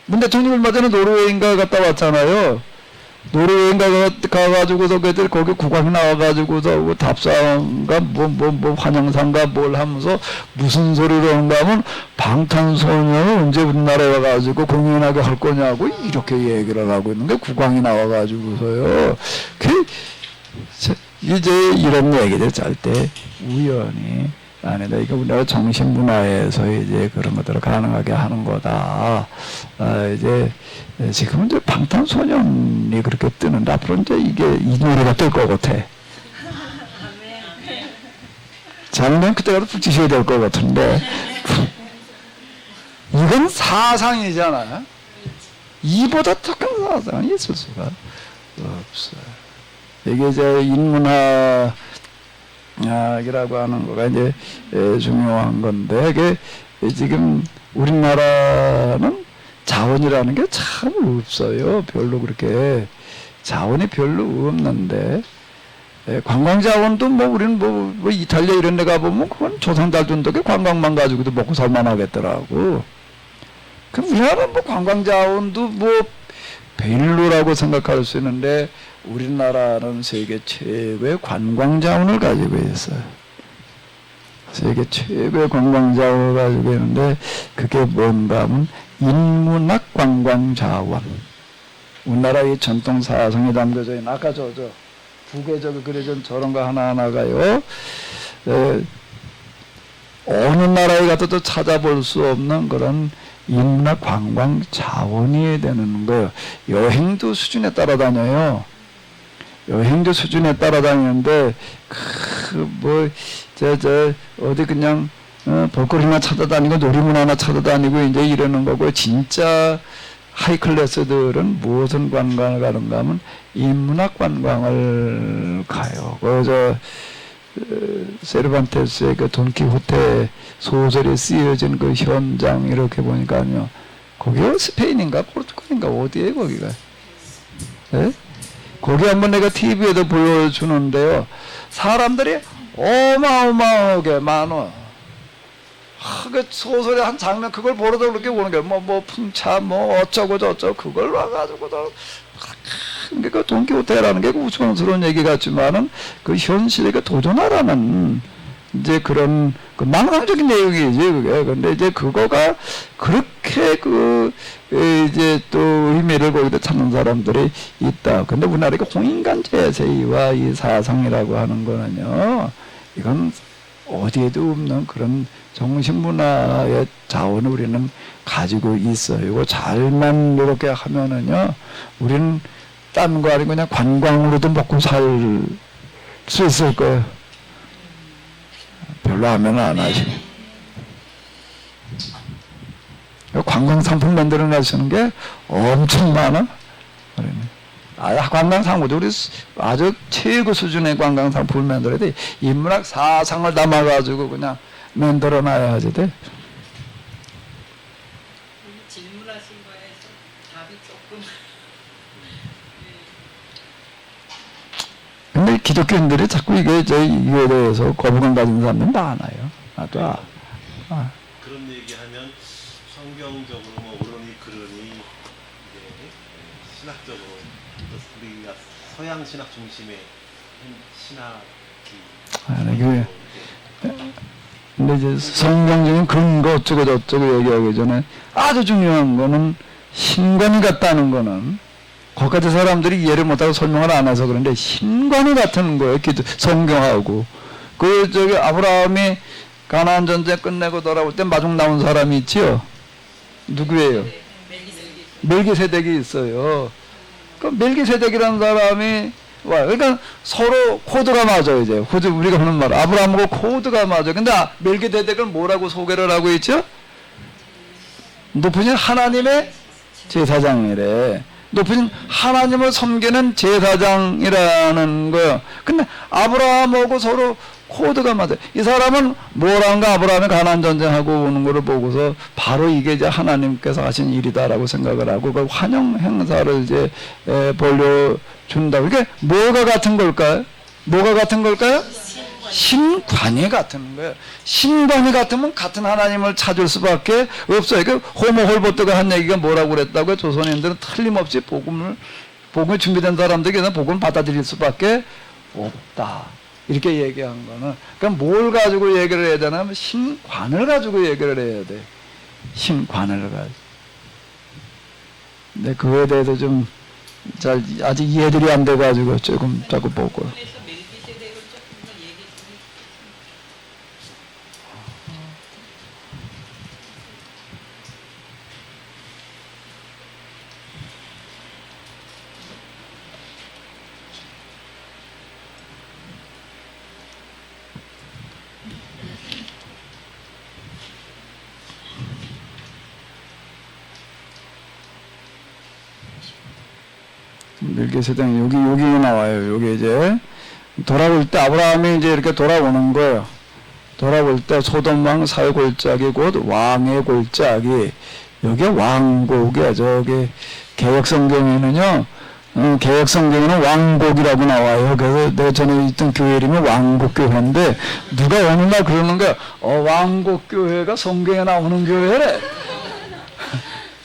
문 대통령 얼마 전에 노르웨이인가 갔다 왔잖아요. 노르웨이인가 가가지고서 그들 거기 국왕이 나와가지고서 답사인가 환영사인가 뭘 하면서 무슨 소리를 하는가 하면 방탄소년을 언제 우리나라에 와가지고 공연하게 할 거냐고 이렇게 얘기를 하고 있는 게 국왕이 나와가지고서요. 이제 이런 얘기들 짤 때 우연히 아니다. 이거 우리나라 정신문화에서 이제 그런 것들을 가능하게 하는 거다. 이제 지금은 이제 방탄소년이 그렇게 뜨는데 앞으로 이제 이게 이 노래가 뜰 것 같아. 잘하면 그때가도 붙이셔야 될 것 같은데 이건 사상이잖아요. 이보다 더 큰 사상이 있을 수가 없어요. 이게 이제 인문학이라고 하는 거가 이제 중요한 건데 이게 지금 우리나라는 자원이라는 게 참 없어요. 별로 그렇게 자원이 별로 없는데 관광 자원도 뭐 우리는 뭐 이탈리아 이런 데 가보면 그건 조상달 준 덕에 관광만 가지고도 먹고 살만 하겠더라고. 그럼 우리나라는 뭐 관광 자원도 뭐 별로라고 생각할 수 있는데 우리나라는 세계 최고의 관광 자원을 가지고 있어요. 세계 최고의 관광 자원을 가지고 있는데 그게 뭔가 하면 인문학 관광 자원. 우리나라의 전통 사상이 담겨져 있는 아까 저 북에 그려진 저런 거 하나하나가요. 어느 나라에 가서도 찾아볼 수 없는 그런 인문학 관광 자원이 되는 거예요. 여행도 수준에 따라다녀요. 여행도 수준에 따라다니는데 어디 그냥 볼거리나 찾아다니고 놀이문화나 찾아다니고 이제 이러는 거고 진짜 하이클래스들은 무엇을 관광을 가는가 하면 인문학 관광을 가요. 세르반테스의 그 돈키호테 소설에 쓰여진 그 현장 이렇게 보니까요. 거기가 스페인인가 포르투갈인가 어디에 거기가? 네? 거기 한번 내가 TV에도 보여주는데요. 사람들이 어마어마하게 많아. 그 소설의 한 장면 그걸 보러도 그렇게 보는 거예요. 뭐 풍차 뭐 어쩌고 저쩌고 그걸 와가지고도 그 돈키호테라는 게 우스꽝스러운 얘기 같지만은 그 현실에 그 도전하라는 이제 그런 그 망상적인 내용이지 그게. 근데 이제 그거가 그렇게 이제 또 의미를 거기다 찾는 사람들이 있다. 근데 우리나라가 홍인간 제세와 이 사상이라고 하는 거는요, 이건 어디에도 없는 그런 정신문화의 자원을 우리는 가지고 있어요. 이거 잘만 이렇게 하면은요, 우리는 딴 거 아니고 그냥 관광으로도 먹고 살 수 있을 거예요. 별로 하면 안 하시고. 관광 상품 만들어내시는 게 엄청 많아. 관광 상품도 우리 아주 최고 수준의 관광 상품을 만들어야 돼. 인문학 사상을 담아가지고 그냥 만들어놔야지 돼. 질문하신 거에서 답이 조금 근데 기독교인들이 자꾸 이거에 대해서 거부감 가진 사람들 많아요. 나도 그런 얘기하면 성경적으로 뭐 오르니 그러니 이제 신학적으로 또 우리가 서양 신학 중심의 신학이 근데 이제 성경적인 근거 어쩌고 저쩌고 얘기하기 전에 아주 중요한 거는 신관이 같다는 거는 거기까지 사람들이 이해를 못하고 설명을 안 해서 그런데 신관이 같은 거예요. 성경하고. 아브라함이 가나안 전쟁 끝내고 돌아올 때 마중 나온 사람이 있지요. 누구예요? 멜기세덱이 있어요. 그 멜기세덱이라는 사람이 와요. 그러니까 서로 코드가 맞아요. 이제 우리가 하는 말 아브라함하고 코드가 맞아요. 근데 멜기세덱을 뭐라고 소개를 하고 있죠? 높으신 하나님의 제사장이래. 높으신 하나님을 섬기는 제사장이라는 거예요. 근데 아브라함하고 서로 코드가 맞아요. 이 사람은 뭐란가 아브라함이 가나안 전쟁하고 오는 거를 보고서 바로 이게 이제 하나님께서 하신 일이다라고 생각을 하고 그 환영 행사를 이제 벌려준다. 이게 뭐가 같은 걸까요? 뭐가 같은 걸까요? 신관이 같은 거예요. 신관이 같으면 같은 하나님을 찾을 수밖에 없어요. 그 호모 홀버트가 한 얘기가 뭐라고 그랬다고요? 조선인들은 틀림없이 복음이 준비된 사람들에게는 복음을 받아들일 수밖에 없다. 이렇게 얘기한 거는 그럼 뭘 가지고 얘기를 해야 되냐면 신관을 가지고 얘기를 해야 돼. 신관을 가지고. 근데 그거에 대해서 좀 아직 이해들이 안 돼가지고 조금 자꾸 보고. 멜기세덱 여기 나와요. 여기 이제 돌아올 때 아브라함이 이제 이렇게 돌아오는 거예요. 돌아올 때 소돔 왕 사회 골짜기 곧 왕의 골짜기. 여기 왕곡이야. 저기 개혁 성경에는요. 개혁 성경에는 왕곡이라고 나와요. 그래서 내가 전에 있던 교회 이름이 왕곡교회인데 누가 어느 날 그러는 거야. 왕곡교회가 성경에 나오는 교회래.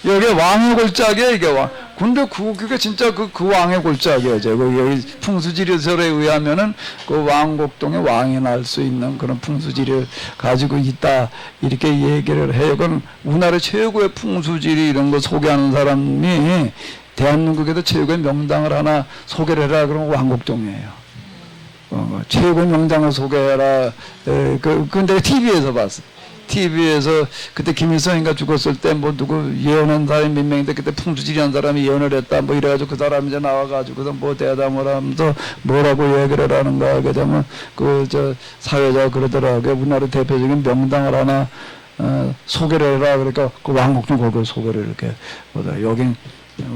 여기 왕의 골짜기야 이게 왕. 근데 그게 진짜 그 왕의 골짜기야. 여기 풍수지리설에 의하면은 그 왕곡동에 왕이 날 수 있는 그런 풍수지리를 가지고 있다 이렇게 얘기를 해요. 그건 우리나라 최고의 풍수지리 이런 거 소개하는 사람이 대한민국에도 최고의 명당을 하나 소개를 해라 그러면 왕곡동이에요. 최고의 명당을 소개해라. 그건 내가 TV에서 봤어. TV에서 그때 김일성인가 죽었을 때 뭐 누구 예언한 사람이 몇 명인데 그때 풍수지리한 사람이 예언을 했다 뭐 이래가지고 그 사람이 이제 나와가지고서 뭐 대담을 하면서 뭐라고 얘기를 하는가 하게 되면 그 저 사회자가 그러더라고요. 우리나라 대표적인 명당을 하나 소개를 해라. 그러니까 그 왕곡동 거기 소개를 이렇게 여긴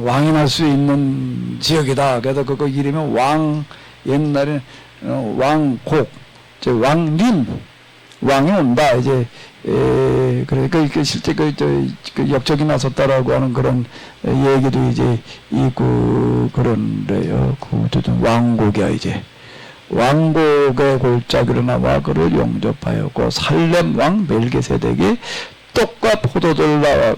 왕이 날 수 있는 지역이다. 그래서 그 이름이 옛날에 왕곡, 왕림, 왕이 온다. 이제 그러니까 이게 실제 그 역적이 나섰다라고 하는 그런 얘기도 이제 있고 그런데요. 그 왕곡이야 이제. 왕곡의 골짜기로 나와 그를 영접하였고 살렘 왕 멜기세덱이 떡과 포도주를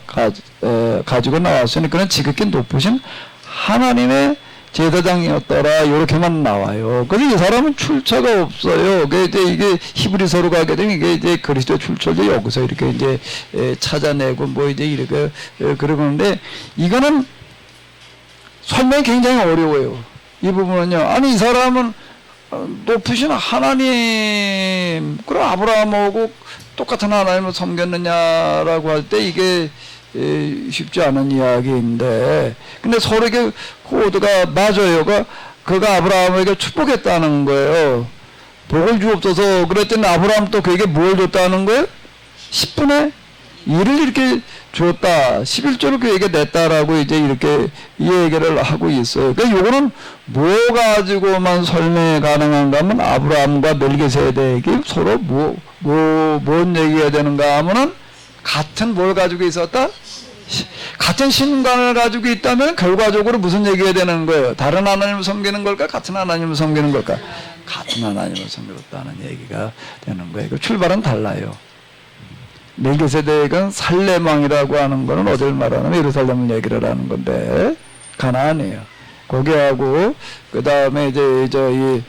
가지고 나왔으니 그는 지극히 높으신 하나님의 제사장이었더라. 이렇게만 나와요. 그래서 이 사람은 출처가 없어요. 이게 히브리서로 가게 되면 이게 이제 그리스도 출처를 여기서 이렇게 이제 찾아내고 뭐 이제 이렇게 그러는데 이거는 설명이 굉장히 어려워요. 이 부분은요. 아니 이 사람은 높으신 하나님 그럼 아브라함하고 똑같은 하나님을 섬겼느냐라고 할 때 이게 쉽지 않은 이야기인데 근데 서로에게 코드가 맞아요. 그가 아브라함에게 축복했다는 거예요. 복을 주옵소서 그랬더니 아브라함 또 그에게 뭘 줬다는 거예요? 10분의 1을 이렇게 줬다. 11조를 그에게 냈다라고 이제 이렇게 이 얘기를 하고 있어요. 그러니까 요거는 뭐 가지고만 설명이 가능한가 하면 아브라함과 멜기세덱이 서로 뭔 얘기해야 되는가 하면은 같은 뭘 가지고 있었다? 같은 신관을 가지고 있다면 결과적으로 무슨 얘기해야 되는 거예요? 다른 하나님을 섬기는 걸까? 같은 하나님을 섬기는 걸까? 같은 하나님을 섬겼다는 얘기가 되는 거예요. 그 출발은 달라요. 멜기세덱은 살렘왕이라고 하는 거는 어딜 말하냐면 예루살렘을 얘기를 하는 건데 가나안이에요. 거기하고 그 다음에 이제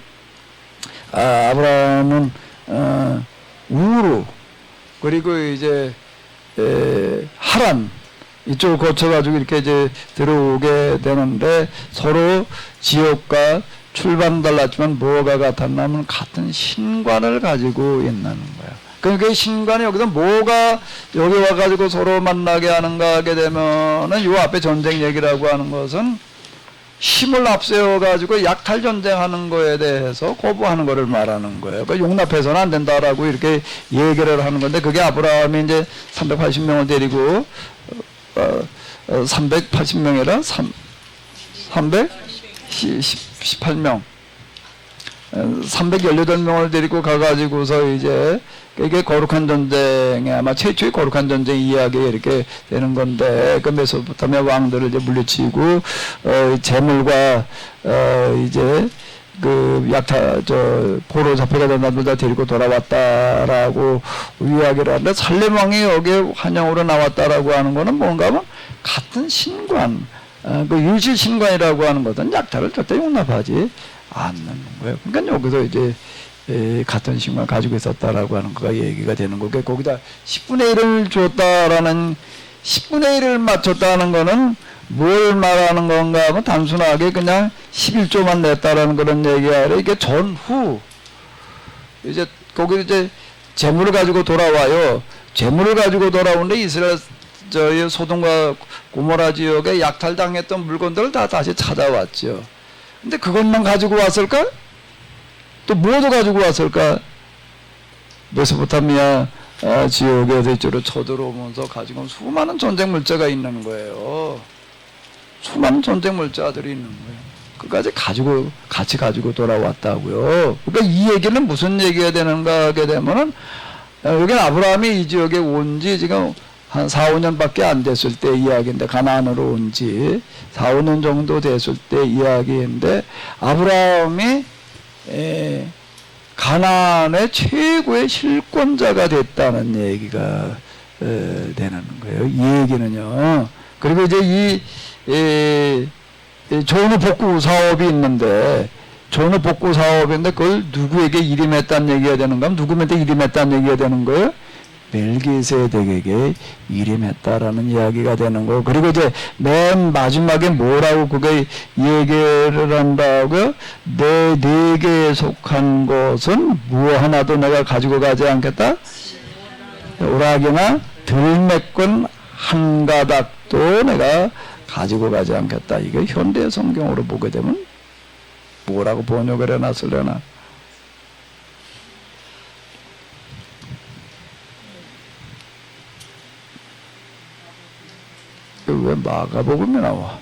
아브라함은 우루 그리고 이제 하란 이쪽을 거쳐가지고 이렇게 이제 들어오게 되는데 서로 지역과 출발은 달랐지만 뭐가 같았냐면 같은 신관을 가지고 있는 거야. 그러니까 신관이 여기서 뭐가 여기 와가지고 서로 만나게 하는가 하게 되면은 요 앞에 전쟁 얘기라고 하는 것은 힘을 앞세워가지고 약탈 전쟁하는 거에 대해서 거부하는 거를 말하는 거예요. 그 용납해서는 안 된다라고 이렇게 얘기를 하는 건데 그게 아브라함이 이제 380명을 데리고 380명이라 318명 318명을 데리고 가가지고서 이제 이게 거룩한 전쟁에 아마 최초의 거룩한 전쟁 이야기 이렇게 되는 건데 그 메소포타미아 왕들을 이제 물리치고 재물과 이제 그 포로 잡혀가던 나들 다 데리고 돌아왔다라고 이야기를 하는데 살렘 왕이 여기에 환영으로 나왔다라고 하는 거는 뭔가 하면 같은 신관 그 일실 신관이라고 하는 것은 약탈을 절대 용납하지 않는 거예요. 그러니까 여기서 이제 같은 신관 가지고 있었다라고 하는 거가 얘기가 되는 거고 거기다 10분의 1을 줬다라는 10분의 1을 맞췄다는 거는 뭘 말하는 건가 하면 단순하게 그냥 11조만 냈다라는 그런 얘기가 아니라 이게 전후 이제 거기 이제 재물을 가지고 돌아와요. 재물을 가지고 돌아오는데 이스라엘 소돔과 고모라 지역에 약탈당했던 물건들을 다 다시 찾아왔죠. 근데 그것만 가지고 왔을까? 또 뭐도 가지고 왔을까? 메소포타미아 지역에서 이쪽으로 쳐들어오면서 가지고 수많은 전쟁 물자가 있는 거예요. 수많은 전쟁 물자들이 있는 거예요. 끝까지 같이 가지고 돌아왔다고요. 그러니까 이 얘기는 무슨 얘기가 되는가 하게 되면은 여기는 아브라함이 이 지역에 온 지 지금 한 4, 5년밖에 안 됐을 때 이야기인데, 가나안으로 온 지 4, 5년 정도 됐을 때 이야기인데, 아브라함이 가나안의 최고의 실권자가 됐다는 얘기가 되는 거예요. 이 얘기는요. 그리고 이제 이 전후 복구 사업이 있는데, 전후 복구 사업인데 그걸 누구에게 일임했다는 얘기가 되는가 하면 누구한테 일임했다는 얘기가 되는 거예요? 멜기세덱에게 일임했다라는 이야기가 되는 거고, 그리고 이제 맨 마지막에 뭐라고 그게 얘기를 한다고요? 내 네개에 속한 것은 뭐 하나도 내가 가지고 가지 않겠다. 오락이나 들매꾼 한 가닥도 내가 가지고 가지 않겠다. 이게 현대 성경으로 보게 되면 뭐라고 번역을 해놨을려나? 왜 마가복음이 나와?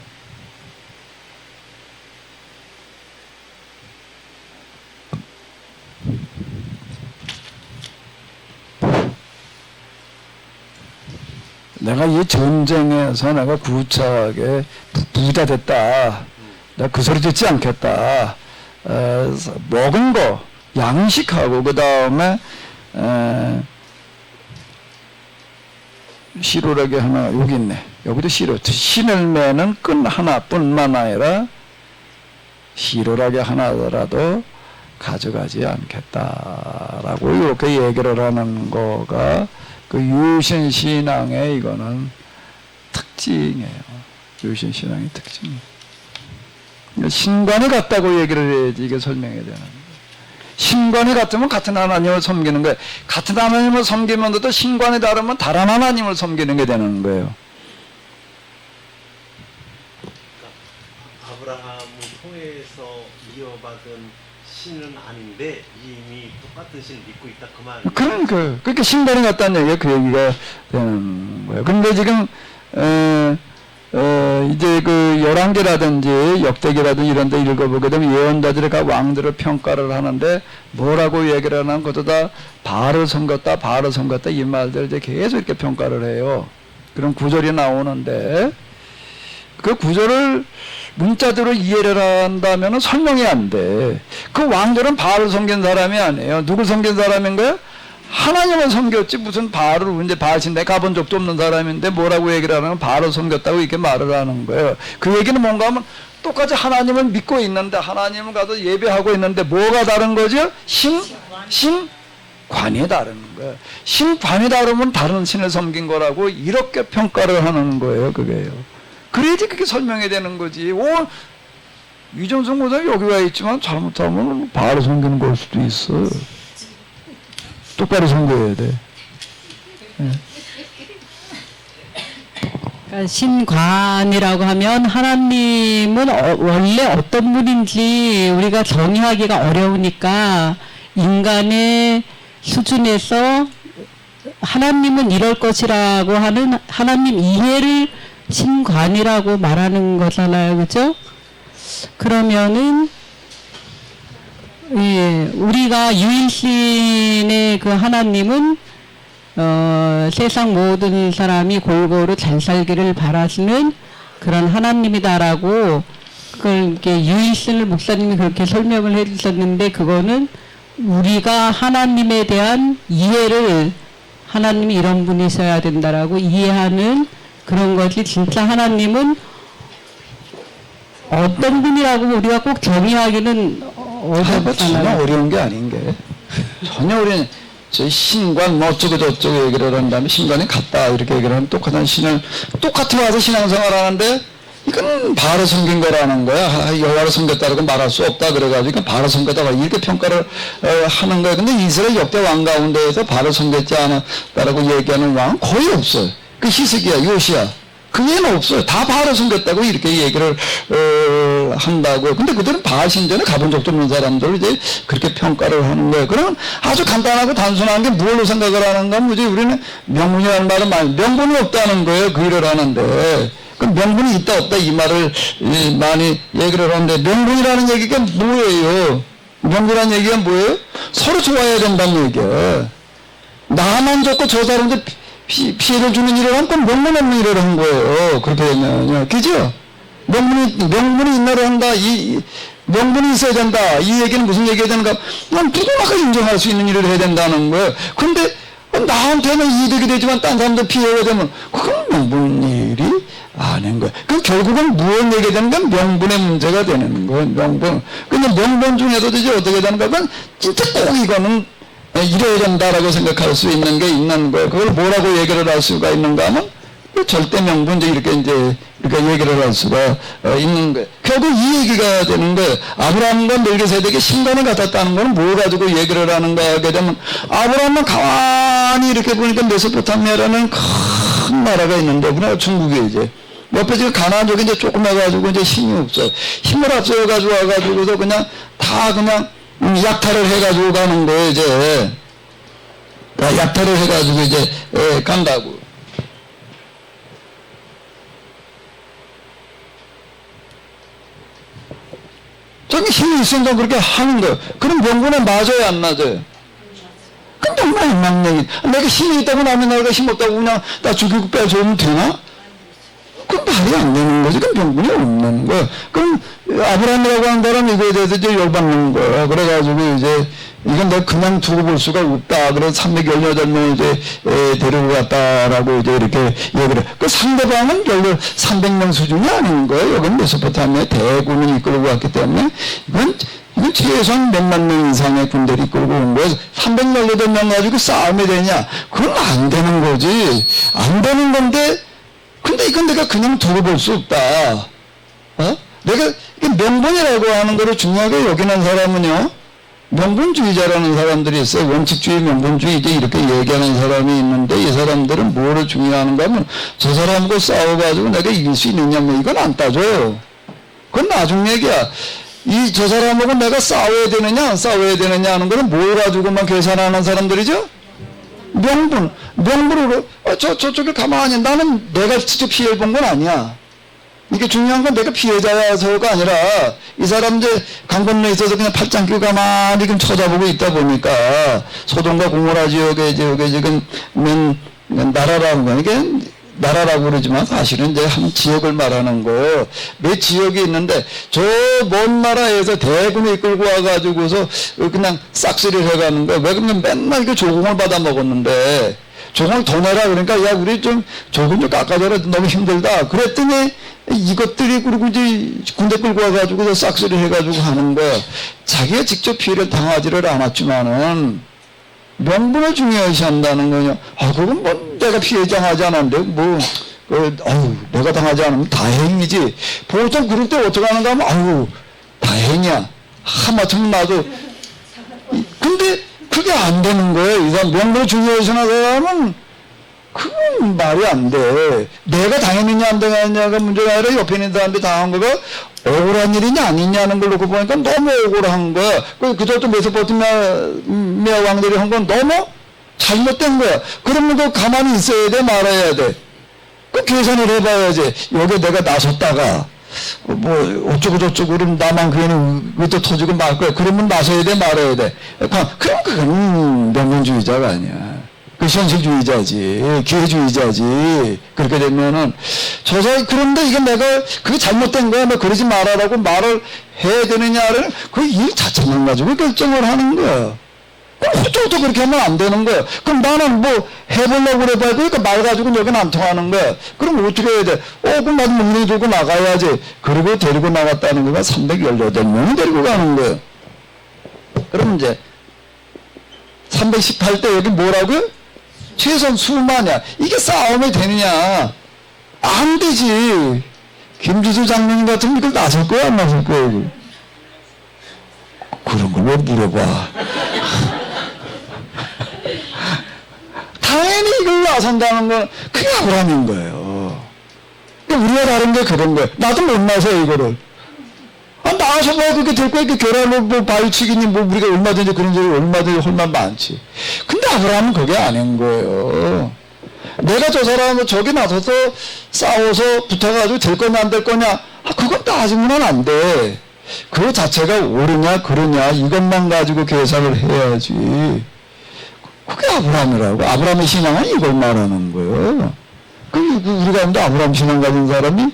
내가 이 전쟁에서 내가 구차하게 부자 됐다. 내가 그 소리 듣지 않겠다. 먹은 거 양식하고 그 다음에 시루라기 하나 여기 있네. 여기도 시루. 신을 매는 끈 하나뿐만 아니라 시루라기 하나라도 가져가지 않겠다라고 이렇게 얘기를 하는 거가 그 유신 신앙의 이거는 특징이에요. 유신 신앙의 특징이에요. 신관이 같다고 얘기를 해야지 이게 설명해야 되는 거예요. 신관이 같으면 같은 하나님을 섬기는 거예요. 같은 하나님을 섬기면서도 신관이 다르면 다른 하나님을 섬기는 게 되는 거예요. 아브라함을 통해서 이어받은 신은 아닌데 이미 똑같은 신을 믿고 있다 그 말. 그러니까 신관이 같다는 얘기가 그 얘기가 되는 거예요. 근데 지금 이제 그 열왕기라든지 역대기라든지 이런 데 읽어보게 되면 예언자들이 각 왕들을 평가를 하는데 뭐라고 얘기를 하냐면 그것도 다 바알을 섬겼다 이 말들 이제 계속 이렇게 평가를 해요. 그런 구절이 나오는데 그 구절을 문자대로 이해를 한다면 설명이 안 돼. 그 왕들은 바알을 섬긴 사람이 아니에요. 누굴 섬긴 사람인 거야? 하나님을 섬겼지 무슨 바알을 이제 바알신대 가본 적도 없는 사람인데 뭐라고 얘기를 하냐면 바알을 섬겼다고 이렇게 말을 하는 거예요. 그 얘기는 뭔가 하면 똑같이 하나님을 믿고 있는데 하나님을 가서 예배하고 있는데 뭐가 다른 거죠? 신관이 다른 거예요. 신관이 다르면 다른 신을 섬긴 거라고 이렇게 평가를 하는 거예요. 그게요. 그래야지 그게 설명이 되는 거지. 이정성 목사님 여기 와 있지만 잘못하면 바알을 섬기는 걸 수도 있어. 똑바로 섬겨야 돼. 그러니까 신관이라고 하면 하나님은 원래 어떤 분인지 우리가 정의하기가 어려우니까 인간의 수준에서 하나님은 이럴 것이라고 하는 하나님 이해를 신관이라고 말하는 거잖아요. 그죠? 그러면은 예, 우리가 유일신의 그 하나님은 세상 모든 사람이 골고루 잘 살기를 바라시는 그런 하나님이다라고 그걸 이렇게 유일신을 목사님이 그렇게 설명을 해주셨는데 그거는 우리가 하나님에 대한 이해를 하나님이 이런 분이셔야 된다라고 이해하는 그런 것이 진짜 하나님은 어떤 분이라고 우리가 꼭 정의하기는 전혀 어려운 게 아닌 게 전혀 어려운 저 신관 뭐 어쩌고 저쩌고 얘기를 한 다음에 신관이 같다 이렇게 얘기를 하면 똑같은 신을 똑같이 와서 신앙생활 하는데 이건 바알을 섬긴 거라는 거야. 여호와를 섬겼다고 말할 수 없다 그래가지고 바알을 섬겼다고 이렇게 평가를 하는 거야. 근데 이스라엘 역대 왕 가운데에서 바알을 섬겼지 않았다라고 얘기하는 왕은 거의 없어요. 그 히스기야, 요시야 그게는 없어요. 다 바로 숨겼다고 이렇게 얘기를 한다고. 근데 그들은 바알 신전에 가본 적도 없는 사람들 이제 그렇게 평가를 하는 거예요. 그러면 아주 간단하고 단순한 게 무엇로 생각을 하는가? 뭐지? 우리는 명분이라는 말은 명분이 없다는 거예요. 그 일을 하는데. 그 명분이 있다 없다 이 말을 많이 얘기를 하는데 명분이라는 얘기가 뭐예요? 명분이라는 얘기가 뭐예요? 서로 좋아야 된다는 얘기야. 나만 좋고 저 사람들 피해를 주는 일을 하면 그건 명분 없는 일을 한 거예요. 그렇게 되면 그죠? 명분이 있나로 한다. 명분이 있어야 된다. 이 얘기는 무슨 얘기해야 되는가? 난 누구나가 인정할 수 있는 일을 해야 된다는 거예요. 근데 나한테는 이득이 되지만 딴 사람들 피해가 되면 그건 명분 일이 아닌 거예요. 그럼 결국은 무엇 얘기해야 되는 건 명분의 문제가 되는 거예요. 명분. 근데 명분 중에서도 이제 어떻게 되는가? 그건 진짜 꼭 이거는 이래야 된다라고 생각할 수 있는 게 있는 거예요. 그걸 뭐라고 얘기를 할 수가 있는가 하면 절대 명분 이렇게 얘기를 할 수가 있는 거예요. 결국 이 얘기가 되는 거예요. 아브라함과 멜기세덱이 신관을 갖았다는 건 뭘 가지고 얘기를 하는가 하게 되면 아브라함은 가만히 이렇게 보니까 메소포타미아라는 큰 나라가 있는데 우리나라 중국에 이제 옆에 지금 가나안 쪽에 이제 조금 해가지고 이제 힘이 없어요. 힘을 앞서가지고 와가지고서 그냥 다 그냥 약탈을 해가지고 가는 거예요, 이제. 약탈을 해가지고 이제, 간다고. 저기 힘이 있으니까 그렇게 하는 거예요. 그럼 명분에 맞아요, 안 맞아요? 그럼 정말 망령이. 내가 힘이 있다고 남의 나라가 힘 없다고 그냥 나 죽이고 빼줘면 되나? 그건 말이 안 되는 거지. 그건 명분이 없는 거야. 그럼 아브라함이라고 하는 사람이 이거에 대해서 이제 열받는 거야. 그래가지고 이제 이건 내가 그냥 두고 볼 수가 없다. 그래서 318명을 이제 데리고 갔다라고 이제 이렇게 얘기를 해. 그 상대방은 별로 300명 수준이 아닌 거예요. 여기는 메소포타미아 대군을 이끌고 왔기 때문에 이건 최소한 몇만 명 이상의 군대를 이끌고 온 거예요. 318명 가지고 싸움이 되냐? 그건 안 되는 거지. 안 되는 건데 근데 이건 내가 그냥 두고 볼 수 없다. 내가 명분이라고 하는 거를 중요하게 여기는 사람은요. 명분주의자라는 사람들이 있어요. 원칙주의, 명분주의 이렇게 얘기하는 사람이 있는데 이 사람들은 뭐를 중요하는가 하면 저 사람하고 싸워가지고 내가 이길 수 있느냐 뭐 이건 안 따져요. 그건 나중 얘기야. 저 사람하고 내가 싸워야 되느냐 안 싸워야 되느냐 하는 거는 뭘 가지고만 계산하는 사람들이죠? 명분으로 저쪽에 가만히 나는 내가 직접 피해를 본 건 아니야. 이게 중요한 건 내가 피해자여서가 아니라 이 사람 이제 강 건너에 있어서 그냥 팔짱 끼고 가만히 지금 쳐다보고 있다 보니까 소돔과 고모라 지역에 여기 지금 나라라는 거 이게 나라라고 그러지만 사실은 이제 한 지역을 말하는 거. 몇 지역이 있는데 저 먼 나라에서 대군을 이끌고 와가지고서 그냥 싹쓸이를 해가는 거야. 왜 그러면 맨날 그 조공을 받아 먹었는데 조공을 더 내라 그러니까 야 우리 좀 조금 좀 깎아줘라 너무 힘들다. 그랬더니 이것들이 그리고 이제 군대 끌고 와가지고 싹쓸이를 해가지고 하는 거야. 자기가 직접 피해를 당하지를 않았지만은 명분을 중요시한다는 거냐? 그건 뭐 내가 피해 당하지 않았는데 내가 당하지 않으면 다행이지. 보통 그럴 때 어떻게 하는가 하면 다행이야. 하마터면 나도. 근데 그게 안 되는 거예요. 이 사람 명분을 중요시하는 사람은 그건 말이 안 돼. 내가 당했느냐 안 당했느냐가 문제가 아니라 옆에 있는 사람들이 당한 거가 억울한 일이냐 아니냐는 걸 놓고 보니까 너무 억울한 거야. 그저도 메소포타미아 왕들이 한 건 너무 잘못된 거야. 그러면 그 가만히 있어야 돼 말아야 돼. 그 계산을 해봐야지. 여기 내가 나섰다가 뭐 어쩌고 저쩌고 그러면 나만 그에는 위도 터지고 말 거야. 그러면 나서야 돼 말아야 돼. 그럼 그건 명분주의자가 아니야. 그 현실주의자지, 기회주의자지. 그렇게 되면은 그런데 이게 내가 그게 잘못된 거야. 뭐 그러지 말아라고 말을 해야 되느냐를 그 일 자체만 가지고 결정을 하는 거야. 그쪽도 그렇게 하면 안 되는 거야. 그럼 나는 뭐 해보려고 그래봐야 그러니까 말 가지고 여기는 안 통하는 거야. 그럼 어떻게 해야 돼? 그럼 나도 문이 들고 나가야지. 그리고 데리고 나갔다는 거가 318명이 데리고 가는 거야. 그럼 이제 318대 여기 뭐라고요? 최소한 수만이야. 이게 싸움이 되느냐? 안 되지. 김주수 장로님 같으면 이걸 나설 거야, 안 나설 거야, 이거? 그런 걸 왜 물어봐? 당연히 이걸 나선다는 건 그게 억울함인 거예요. 그러니까 우리가 다른 게 그런 거야. 나도 못 나서 이거를. 아, 나와서봐야 그게 될 거야. 이렇게 결혼을 뭐 바위치기니 뭐 우리가 얼마든지 그런 적이 얼마든지 홀만 많지. 근데 아브라함은 그게 아닌 거예요. 내가 저 사람하고 저기 나서서 싸워서 붙어가지고 될 거냐 안 될 거냐. 아, 그건 따지면 안 돼. 그 자체가 옳으냐 그러냐 이것만 가지고 계산을 해야지. 그게 아브라함이라고. 아브라함의 신앙은 이걸 말하는 거예요. 우리 가운데 아브라함 신앙 가진 사람이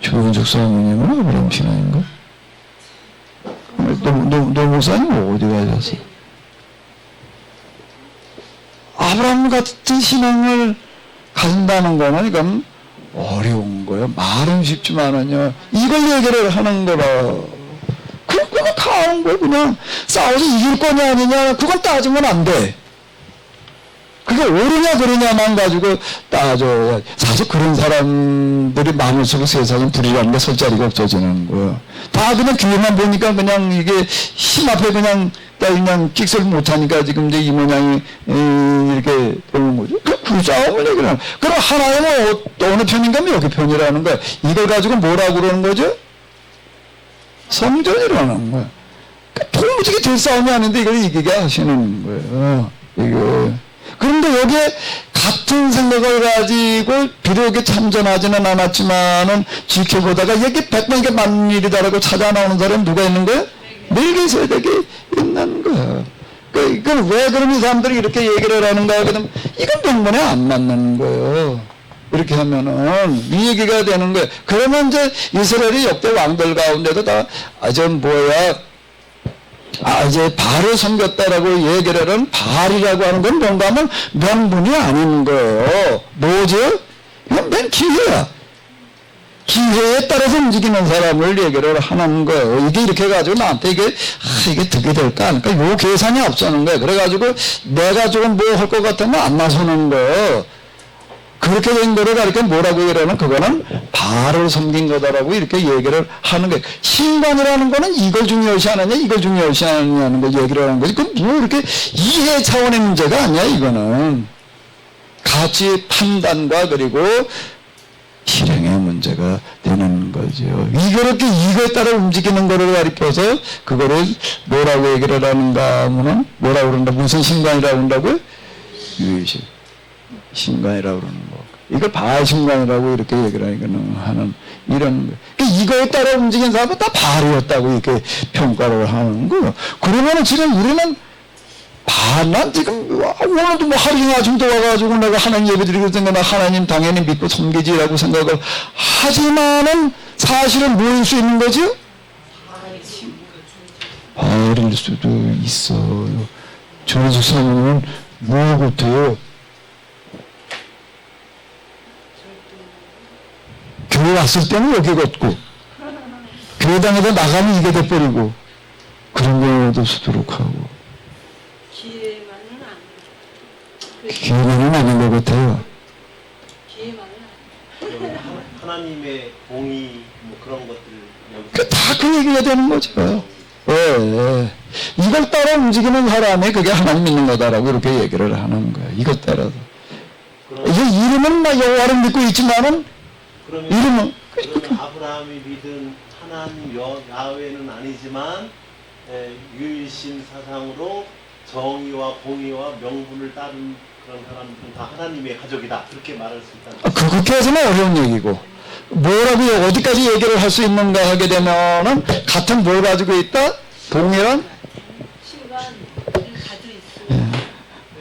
조은숙 사모님은 아브라함 신앙인가? 노 목사님 어디 가셨어? 아브라함 같은 신앙을 가진다는 거는 이건 어려운 거예요. 말은 쉽지만은요. 이걸 얘기를 하는 거라. 그냥 가는 거예요. 그냥 싸워서 이길 거냐 아니냐 그건 따지면 안 돼. 그게 옳으냐 그러냐만 가지고 따져야. 사실 그런 사람들이 많을수록 세상에 불이라는 게 설 자리가 없어지는 거야. 다 그냥 귀에만 보니까 그냥 이게 힘 앞에 그냥 끽소리 못하니까 지금 이제 이 모양이 이렇게 되는 거죠. 그 싸움을 얘기하는. 그럼 하나님은 어느 편인가 하면 여기 편이라는 거야. 이걸 가지고 뭐라고 그러는 거죠? 성전이라는 거야. 도무지 될 싸움이 아닌데 이걸 이기게 하시는 거예요. 이게. 그런데 여기에 같은 생각을 가지고 비록 참전하지는 않았지만은 지켜보다가 이게 100만 개 만일이다라고 찾아 나오는 사람이 누가 있는 거예요? 멜기세덱이 있는 거예요. 이건 왜 그럼 이 사람들이 이렇게 얘기를 하는가 하거든. 이건 병문에 안 맞는 거예요. 이렇게 하면은 이 얘기가 되는 거예요. 그러면 이제 이스라엘이 역대 왕들 가운데도 다 이제 바알을 섬겼다라고 얘기를 하는 바알이라고 하는 건 뭔가 하면 명분이 아닌 거예요. 뭐죠? 이건 맨 기회야. 기회에 따라서 움직이는 사람을 얘기를 하는 거예요. 이게 이렇게 해가지고 나한테 이게 득이 될까? 그러니까 요 계산이 앞서는 거예요. 그래가지고 내가 조금 뭐 할 것 같으면 안 나서는 거예요. 그렇게 된 거를 가르쳐 뭐라고 얘기하는 그거는 바알을 섬긴 거다라고 이렇게 얘기를 하는 거예요. 신관이라는 거는 이걸 중요시 하느냐 이걸 중요시 하느냐는 거 얘기를 하는 거지. 그건 뭐 이렇게 이해 차원의 문제가 아니야. 이거는 가치 판단과 그리고 실행의 문제가 되는 거죠. 이거에 따라 움직이는 거를 가리켜서 그거를 뭐라고 얘기를 하는가 하면은 뭐라고 그런다. 무슨 신관이라고 한다고요? 유의식. 신관이라고 그러는 거. 이걸 바알 신관이라고 이렇게 얘기를 하는 이런 거. 이거에 따라 움직인 사람은 다 바알이었다고 이렇게 평가를 하는 거예요. 그러면은 지금 우리는 난 지금 오늘도 뭐 하루 종일 아침부터 와가지고 내가 하나님 예배 드리고 있는 나 하나님 당연히 믿고 섬기지라고 생각을 하지만은 사실은 뭐일 수 있는 거죠? 바알일 수도 있어요. 조은숙 사모님은 뭐 같아요? 교회 왔을 때는 여기 걷고 교회당에서 나가면 이게 돼버리고 그런 경우도 수두룩 하고 기회만은 아닌 것 같아요. 하나님의 공의 뭐 그런 것들 다 그 얘기가 되는 거죠. 예. 이걸 따라 움직이는 사람이 그게 하나님 믿는 거다라고 이렇게 얘기를 하는 거예요. 이것 따라서. 이게 이름은 막 여호와를 믿고 있지만은 이름은 그러면 아브라함이 믿은 하나님 야훼는 아니지만 유일신 사상으로 정의와 공의와 명분을 따른 그런 사람들은 다 하나님의 가족이다. 그렇게 말할 수 있다. 그렇게 해서는 어려운 얘기고 뭐라고 어디까지 얘기를 할 수 있는가 하게 되면은 같은 뭘 가지고 있다? 동일한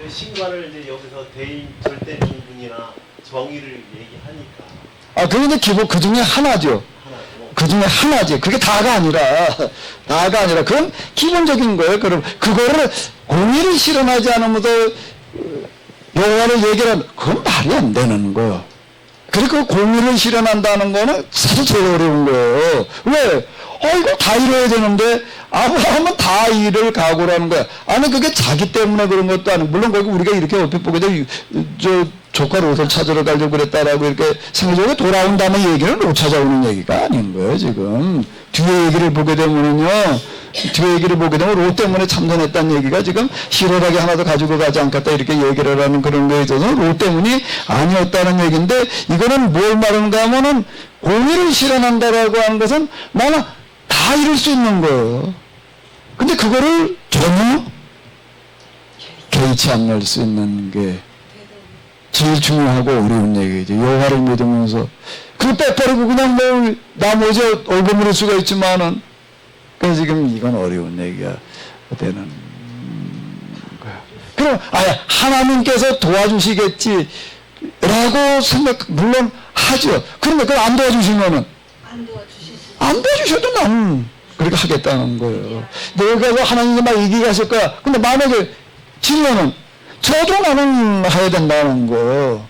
신관을 이제 여기서 대인 절대 명분이나 정의를 얘기하니까. 그게 이제 기본 그 중에 하나죠. 그 중에 하나지. 그게 다가 아니라, 그건 기본적인 거예요. 그럼, 그거를 공의를 실현하지 않으면서 여호와를 얘기하는, 그건 말이 안 되는 거예요. 그리고 공의를 실현한다는 거는 사실 제일 어려운 거예요. 왜? 이거 다 이뤄야 되는데, 아브라함은 다 일을 각오라는 거야. 아니, 그게 자기 때문에 그런 것도 아니고, 물론 거기 우리가 이렇게 얼핏 보게 되면, 조카 롯을 찾으러 가려고 그랬다라고 이렇게 생애적으로 돌아온 다음에 얘기는 롯 찾아오는 얘기가 아닌 거예요, 지금. 뒤에 얘기를 보게 되면은요, 뒤에 얘기를 보게 되면 롯 때문에 참전했다는 얘기가 지금 시로락이 하나도 가지고 가지 않겠다 이렇게 얘기를 하는 그런 거에 있어서 롯 때문이 아니었다는 얘기인데, 이거는 뭘 말하는가 하면은 공의를 실현한다라고 하는 것은 나는 다 이룰 수 있는 거예요. 근데 그거를 전혀 개의치 않을 수 있는 게 제일 중요하고 어려운 얘기죠. 여호와를 믿으면서 그거 빼버리고 그냥 뭐 나머지 얼버무릴 수가 있지만은, 그래서 지금 이건 어려운 얘기가 되는 거야. 그럼 하나님께서 도와주시겠지라고 생각 물론 하죠. 그런데 그걸 안 도와주시면은 안 도와주셔도 나는 그렇게 하겠다는 거예요. 내가 하나님께 막 얘기하실 거야. 근데 만약에 지면은 저도 나는 해야 된다는 거예요.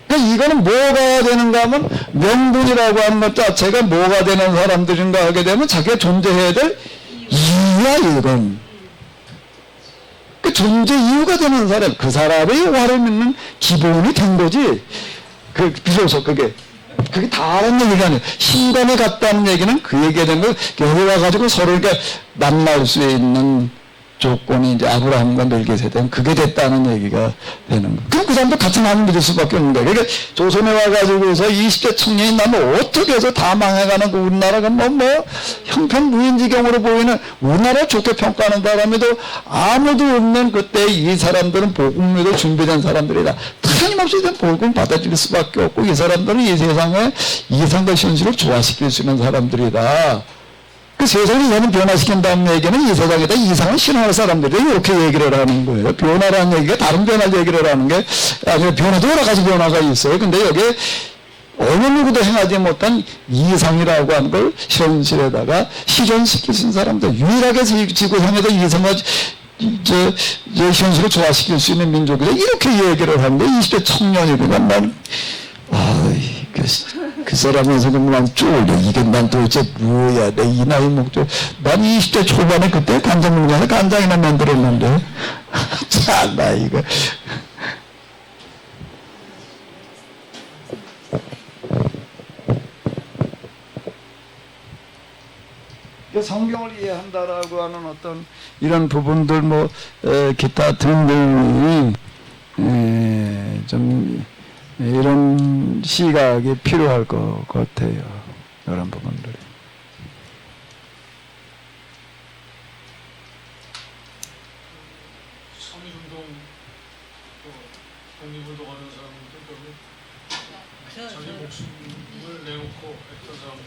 그러니까 이거는 뭐가 되는가 하면 명분이라고 하는 것 자체가 뭐가 되는 사람들인가 하게 되면 자기가 존재해야 될 이유야, 이건. 그 존재 이유가 되는 사람, 그 사람의 여호와를 믿는 기본이 된 거지. 비로소 그게 다른 얘기가 아니에요. 신관에 갔다는 얘기는 그 얘기가 된 거, 여기 와가지고 서로 이렇게 만날 수 있는 조건이 이제 아브라함과 멜기세덱은 그게 됐다는 얘기가 되는 거. 그럼 그 사람도 같은 하나님 믿을 수밖에 없는 거예요. 그러니까 조선에 와가지고서 20대 청년이 나면 어떻게 해서 다 망해가는 그 우리나라가 형편무인지경으로 보이는 우리나라 좋게 평가하는 사람에도 아무도 없는 그때 이 사람들은 복음으로 준비된 사람들이다. 틀림없이 복음 받아들일 수밖에 없고 이 사람들은 이 세상에 이상과 현실을 조화시킬 수 있는 사람들이다. 그 세상을 이제는 변화시킨다는 얘기는 이 세상에다 이상을 신앙할 사람들이 이렇게 얘기를 하는 거예요. 변화라는 얘기가 다른 변화를 얘기를 하는 게 아니라 변화도 여러 가지 변화가 있어요. 근데 여기에 어느 누구도 행하지 못한 이상이라고 하는 걸 현실에다가 실현시킬 수 있는 사람들, 유일하게 지구상에서 이상을 현실을 조화시킬 수 있는 민족이다. 이렇게 얘기를 하는데 20대 청년이니까 난 그 사람에서 난 쫄려. 이게 난 도대체 뭐야. 내 이 나이 목적. 난 20대 초반에 그때 간장물건에 간장이나 만들었는데. 참, 나 이거. 성경을 이해한다라고 하는 어떤 이런 부분들 기타 등등이 좀 이런 시각이 필요할 것 같아요. 이런 부분들이. 성인운동, 독립운동하는 사람들, 자기 목숨을 내놓고 했던 사람들.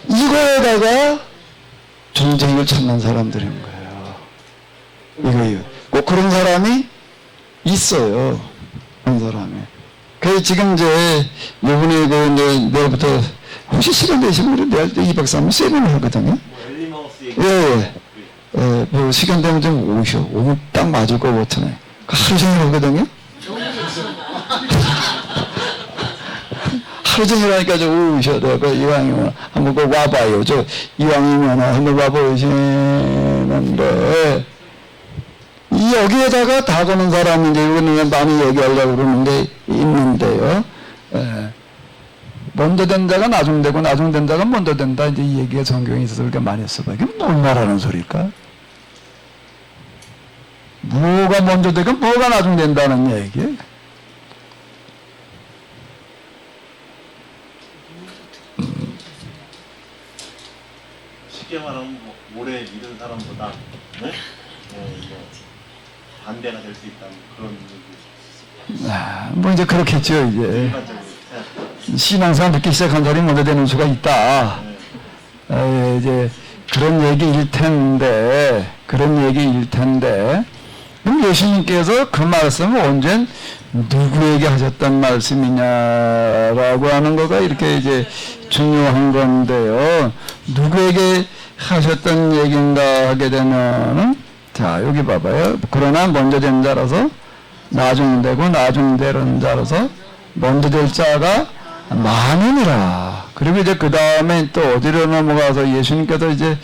이거에다가 존재를 찾는 사람들인 거예요. 이거요. 꼭 그런 사람이 있어요. 그런 사람이. 그래서 지금 이제 이번에 내일부터 혹시 시간 되시면 내가 2박 3일 세미나 하거든요. 예. 뭐 시간 되면 좀 오셔. 오면 딱 맞을 거 같으네. 하루 종일 하거든요. 하루 종일 하니까 좀 오셔야 돼요. 이왕이면 한번 와봐요. 이왕이면 한번 와보시는데 여기에다가 다 거는 사람이 이제 이거는 많이 얘기하려고 그러는 게 있는데요. 먼저 된 자가 나중 되고 나중 된 자가 먼저 된다. 이제 이 얘기가 성경에 있어서 그렇게 많이 써봐요. 이게 뭘 말하는 소리일까? 뭐가 먼저 되고 뭐가 나중 된다는 얘기예요. 쉽게 말하면 오래 믿은 사람보다 반대가 될 수 있다는 그런 얘기. 뭐 이제 그렇겠죠. 이제 신앙생활 듣기 시작한 사람이 먼저 되는 수가 있다. 이제 그런 얘기일 텐데, 그럼 예수님께서 그 말씀을 언제 누구에게 하셨던 말씀이냐라고 하는 거가 이렇게 이제 중요한 건데요. 누구에게 하셨던 얘기인가 하게 되면은, 자, 여기 봐봐요. 그러나 먼저 된 자라서 나중 되고 나중 되는 자라서 먼저 될 자가 많으니라. 그리고 이제 그 다음에 또 어디로 넘어가서 예수님께서 이제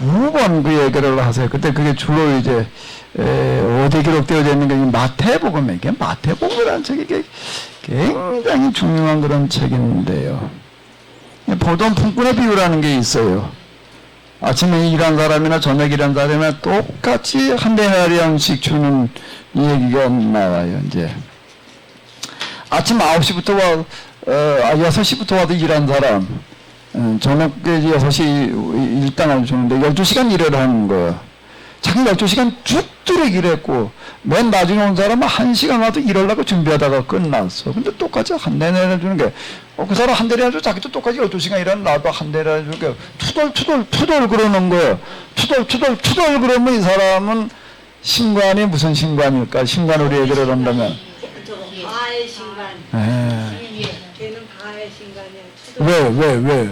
두 번 그 얘기를 하세요. 그때 그게 주로 이제 어디 기록되어져 있는 게 마태복음에, 이게 마태복음이라는 책이 이게 굉장히 중요한 그런 책인데요. 보통 품꾼의 비유라는 게 있어요. 아침에 일한 사람이나 저녁 일한 사람이나 똑같이 한 데나리온씩 주는 얘기가 나와요. 이제 아침 9시부터 6시부터 와도 일한 사람, 저녁에 6시 일당을 주는데 12시간 일을 하는 거예요. 자기 12시간 쭉 일했고, 맨 나중에 온 사람은 1시간 와도 일하려고 준비하다가 끝났어. 근데 똑같이 한 대 내려주는 게, 그 사람 한 대 내려주고 자기도 똑같이 12시간 일하는 나도 한 대 내려주는 게, 투덜 그러는 거예요. 투덜 그러면 이 사람은 신관이 무슨 신관일까? 신관으로 얘기를 한다면. 바의 신간. 에. 걔는 바의 신간이야. 왜?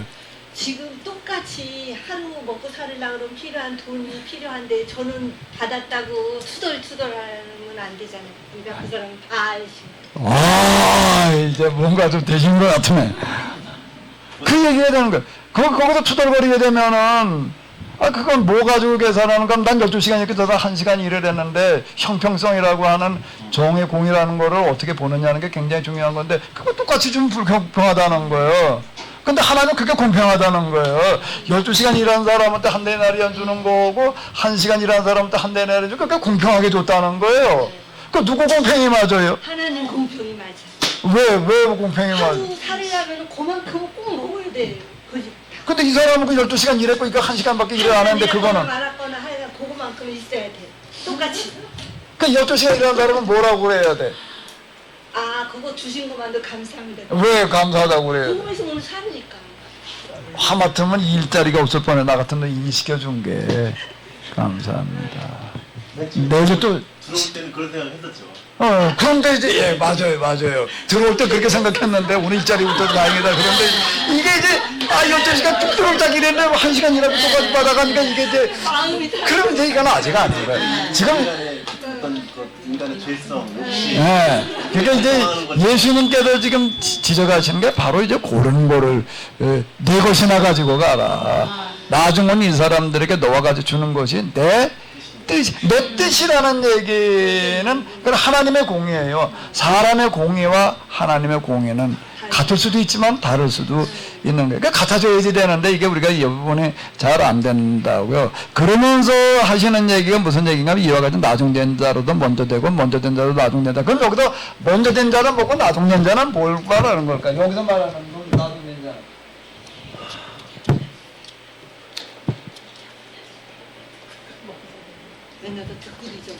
지금 똑같이 하루 먹고 살으려고 그러면 필요한 돈이 필요한데 저는 받았다고 투덜투덜하면 안 되잖아요. 그러니까 그 사람은 바의 신간. 이제 뭔가 좀 되신 것 같으네. 그 얘기해야 되는 거야. 거기서 투덜거리게 되면은, 그건 뭐 가지고 계산하는 건, 난 12시간 이렇게 돼서 1시간 일을 했는데, 형평성이라고 하는 정의 공이라는 거를 어떻게 보느냐는 게 굉장히 중요한 건데, 그거 똑같이 좀 불공평하다는 거예요. 근데 하나는 그게 공평하다는 거예요. 12시간 일한 사람한테 한 데나리온 주는 거고, 1시간 일한 사람한테 한 데나리온 주고, 그게 공평하게 줬다는 거예요. 그 누구 공평이 맞아요? 하나는 공평이 맞아. 왜 공평이 맞아요? 하루 살으려면 그만큼은 꼭 먹어야 돼. 그지? 근데 이 사람은 그 12시간 일했고, 이거 1시간밖에 일을 안 했는데, 그거는. 많았거나 하여간 그거만큼 있어야 돼. 똑같이. 그 12시간 일하는 사람은 뭐라고 그래야 돼? 그거 주신 것만도 감사합니다. 왜 감사하다고 그래요? 궁금해서 오늘 사니까. 하마터면 일자리가 없을 뻔해. 나 같은 놈 일시켜준 게. 감사합니다. 내일 또, 들어올 때는 그런 생각 했었죠. 그런데 이제, 맞아요. 들어올 때 그렇게 생각했는데, 오늘 일자리부터 다행이다. 그런데, 이게 이제, 12시간 뚝뚝딱 일했는데, 1시간 일하고 똑같이 받아가니까, 이게 이제, 그러면 이제 이건 아직 아닌 거예요. 지금, 어떤 그 인간의 죄성, 욕심. 그러니까 이제 예수님께서 지금 지적하시는 게 바로 이제 그런 거를 내 것이나 가지고 가라. 나중은 이 사람들에게 너와 같이 주는 것이 내 뜻이라는 얘기는 그건 하나님의 공의예요. 사람의 공의와 하나님의 공의는 같을 수도 있지만 다를 수도 있는 거예요. 그러니까 같아져야지 되는데 이게 우리가 이 부분이 잘 안 된다고요. 그러면서 하시는 얘기가 무슨 얘기인가 하면 이와 같이 나중된 자로도 먼저 되고 먼저 된 자로도 나중된 자. 그럼 여기서 먼저 된 자는 뭐고 나중된 자는 뭘 말하는 걸까? 여기서 말하는 건 나중된 자. 맨날 도 듣고 있죠.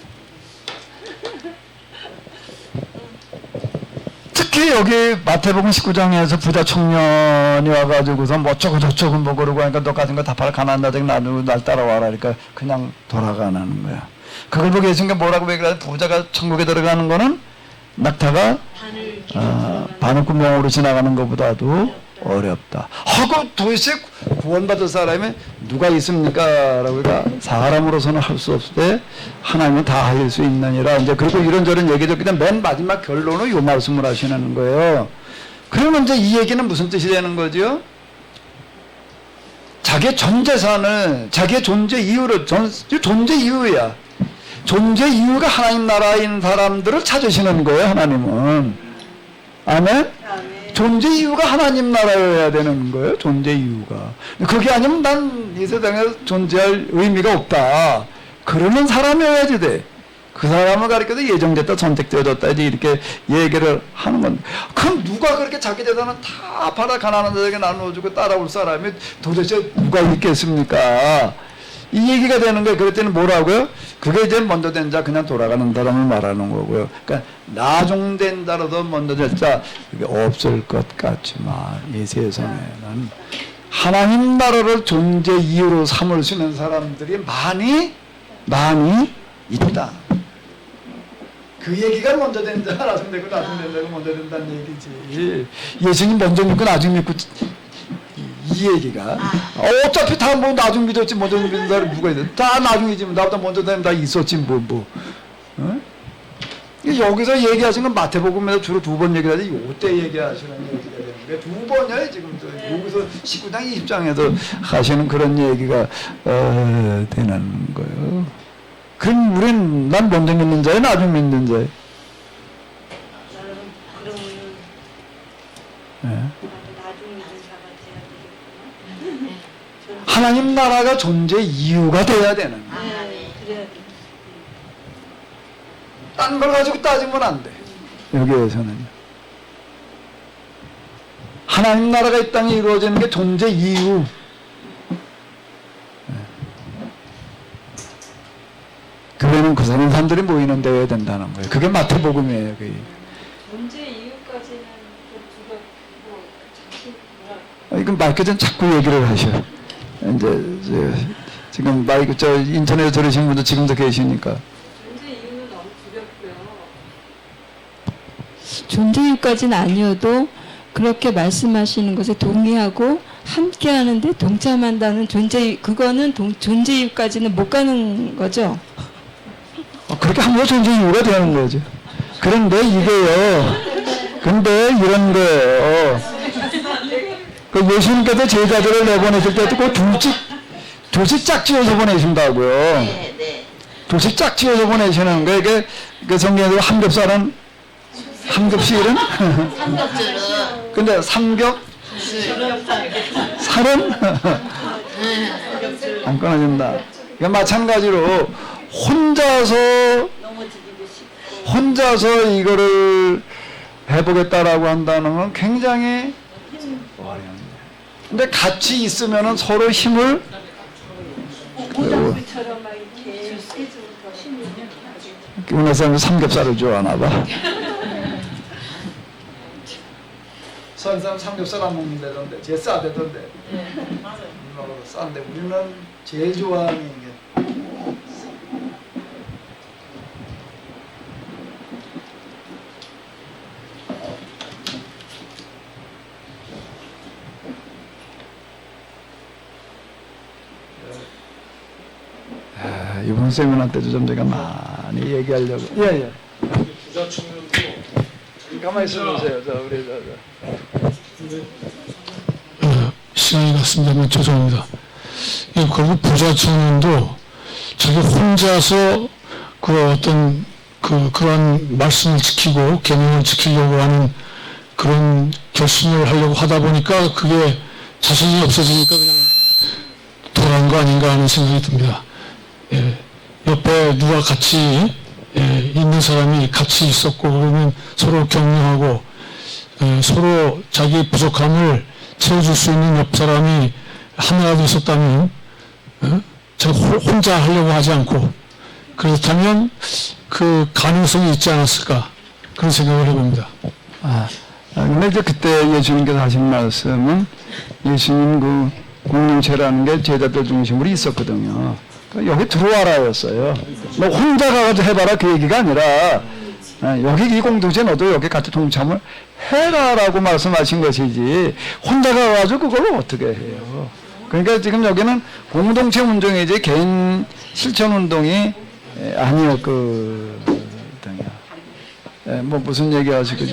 특히 여기 마태복음 19장에서 부자 청년이 와가지고서 뭐 어쩌고 저쩌고 뭐 그러고 하니까 너 가진 거 다 팔아 가난한 자들 날 따라와라 그러니까 그냥 돌아가는 거야. 그걸 보고 예수님께 뭐라고 얘기를 하지? 부자가 천국에 들어가는 거는 낙타가 바늘구멍으로 지나가는 것보다도 어렵다. 하고 도대체 구원받을 사람이 누가 있습니까? 라고 그러니까 사람으로서는 할 수 없을 때 하나님은 다 할 수 있느니라. 이제 그리고 이런저런 얘기죠. 그냥 맨 마지막 결론은 요 말씀을 하시는 거예요. 그러면 이제 이 얘기는 무슨 뜻이 되는 거죠? 자기의 전 재산을, 자기의 존재 이유를, 존재 이유야. 존재 이유가 하나님 나라인 사람들을 찾으시는 거예요, 하나님은. 아멘? 존재 이유가 하나님 나라여야 되는 거예요, 존재 이유가. 그게 아니면 난 이 세상에 존재할 의미가 없다. 그러는 사람이어야지 돼. 그 사람을 가리켜서 예정됐다, 선택되어졌다, 이제 이렇게 얘기를 하는 건데. 그럼 누가 그렇게 자기 재산은 다 팔아 가난한 자에게 나눠주고 따라올 사람이 도대체 누가 있겠습니까? 이 얘기가 되는 거예요. 그럴 때는 뭐라고요? 그게 이제 먼저 된 자, 그냥 돌아가는 사람을 말하는 거고요. 그러니까 나중된 자로도 먼저 된 자, 이게 없을 것 같지만 이 세상에는 하나님 나라를 존재 이유로 삼을 수 있는 사람들이 많이 있다. 그 얘기가 먼저 된 자, 나중되고 나중된 자가 먼저 된다는 얘기지. 예수님 먼저 믿고 나중 믿고 이 얘기가 어차피 다 뭐 나중 믿었지 먼저 믿는 사람이 누가 있어? 다 나중이지. 나보다 먼저 되면 다 있었지 뭐. 어? 여기서 얘기하신 건 마태복음에서 주로 2번 얘기하지 요때 얘기하시는 얘기가 되는데 2번이에요 지금 여기서 19장 20장에서 하시는 그런 얘기가 되는 거예요. 그럼 우린 난 먼저 믿는 자예요, 나중에 믿는 자예요? 그러면 예. 나중에 믿는 자가 돼야 되겠구나. 하나님 나라가 존재 이유가 돼야 되는 거예요. 네, 그래야 돼. 딴 걸 가지고 따지면 안 돼. 여기에서는요. 하나님 나라가 이 땅에 이루어지는 게 존재 이유. 교회는 그 사람들이 모이는 데여야 된다는 거예요. 그게 마태복음이에요. 그게. 문제 이유까지는 자신 이건 마이크 좀 자꾸 얘기를 하셔. 이제 지금 마이크 인터넷에 들으신 분도 지금도 계시니까. 문제 이유는 너무 두렵고요. 존재이유까지는 아니어도 그렇게 말씀하시는 것에 동의하고 함께 하는데 동참한다는 그거는 존재이유까지는 못 가는 거죠. 그렇게 하면 존재 이유가 되는 거죠. 그런데 이게요. 근데 이런 거예요. 그 예수님께서 제자들을 내보내실 때도 그 둘씩 짝지어서 보내신다고요. 네, 네. 둘씩 짝지어서 보내시는 거예요. 이게 그 성경에서 삼겹살은 삼겹실은 삼겹줄은 근데 삼겹 살은 안 끊어진다. 그러니까 마찬가지로 혼자서 이거를 해보겠다라고 한다는 건 굉장히 어려운데. 근데 같이 있으면은 서로 힘을 모닥불처럼 막 이렇게 해주면 더 힘이 나죠. 우리 사람은 삼겹살을 좋아하나 봐. 서양 사람 삼겹살 안 먹는다던데, 제일 싸대던데. 맞아요. 싼데 우리는 제일 좋아하는 게. 이번 세미나 때도 좀 제가 많이 얘기하려고. 예. 부자 청년도 가만히 있어보세요. 우리 시간이 났습니다만 죄송합니다. 그리고 부자 청년도 자기 혼자서 그 어떤 그런 말씀을 지키고 계명을 지키려고 하는 그런 결심을 하려고 하다 보니까 그게 자신이 없어지니까 그냥 돌아간 거 아닌가 하는 생각이 듭니다. 예, 옆에 누가 같이 있는 사람이 같이 있었고 그러면 서로 격려하고 서로 자기 부족함을 채워줄 수 있는 옆 사람이 하나라도 있었다면 제가 혼자 하려고 하지 않고 그렇다면 그 가능성이 있지 않았을까 그런 생각을 해봅니다. 근데 이제 그때 예수님께서 하신 말씀은 예수님 그 공동체라는 게 제자들 중심으로 있었거든요. 그러니까 여기 들어와라였어요. 너 혼자 가가지고 해봐라 그 얘기가 아니라 여기 이 공동체 너도 여기 같이 동참을 해라라고 말씀하신 것이지 혼자 가가지고 그걸 어떻게 해요. 그러니까 지금 여기는 공동체 운동이지 개인 실천 운동이 아니었거든요. 뭐 무슨 얘기 하시고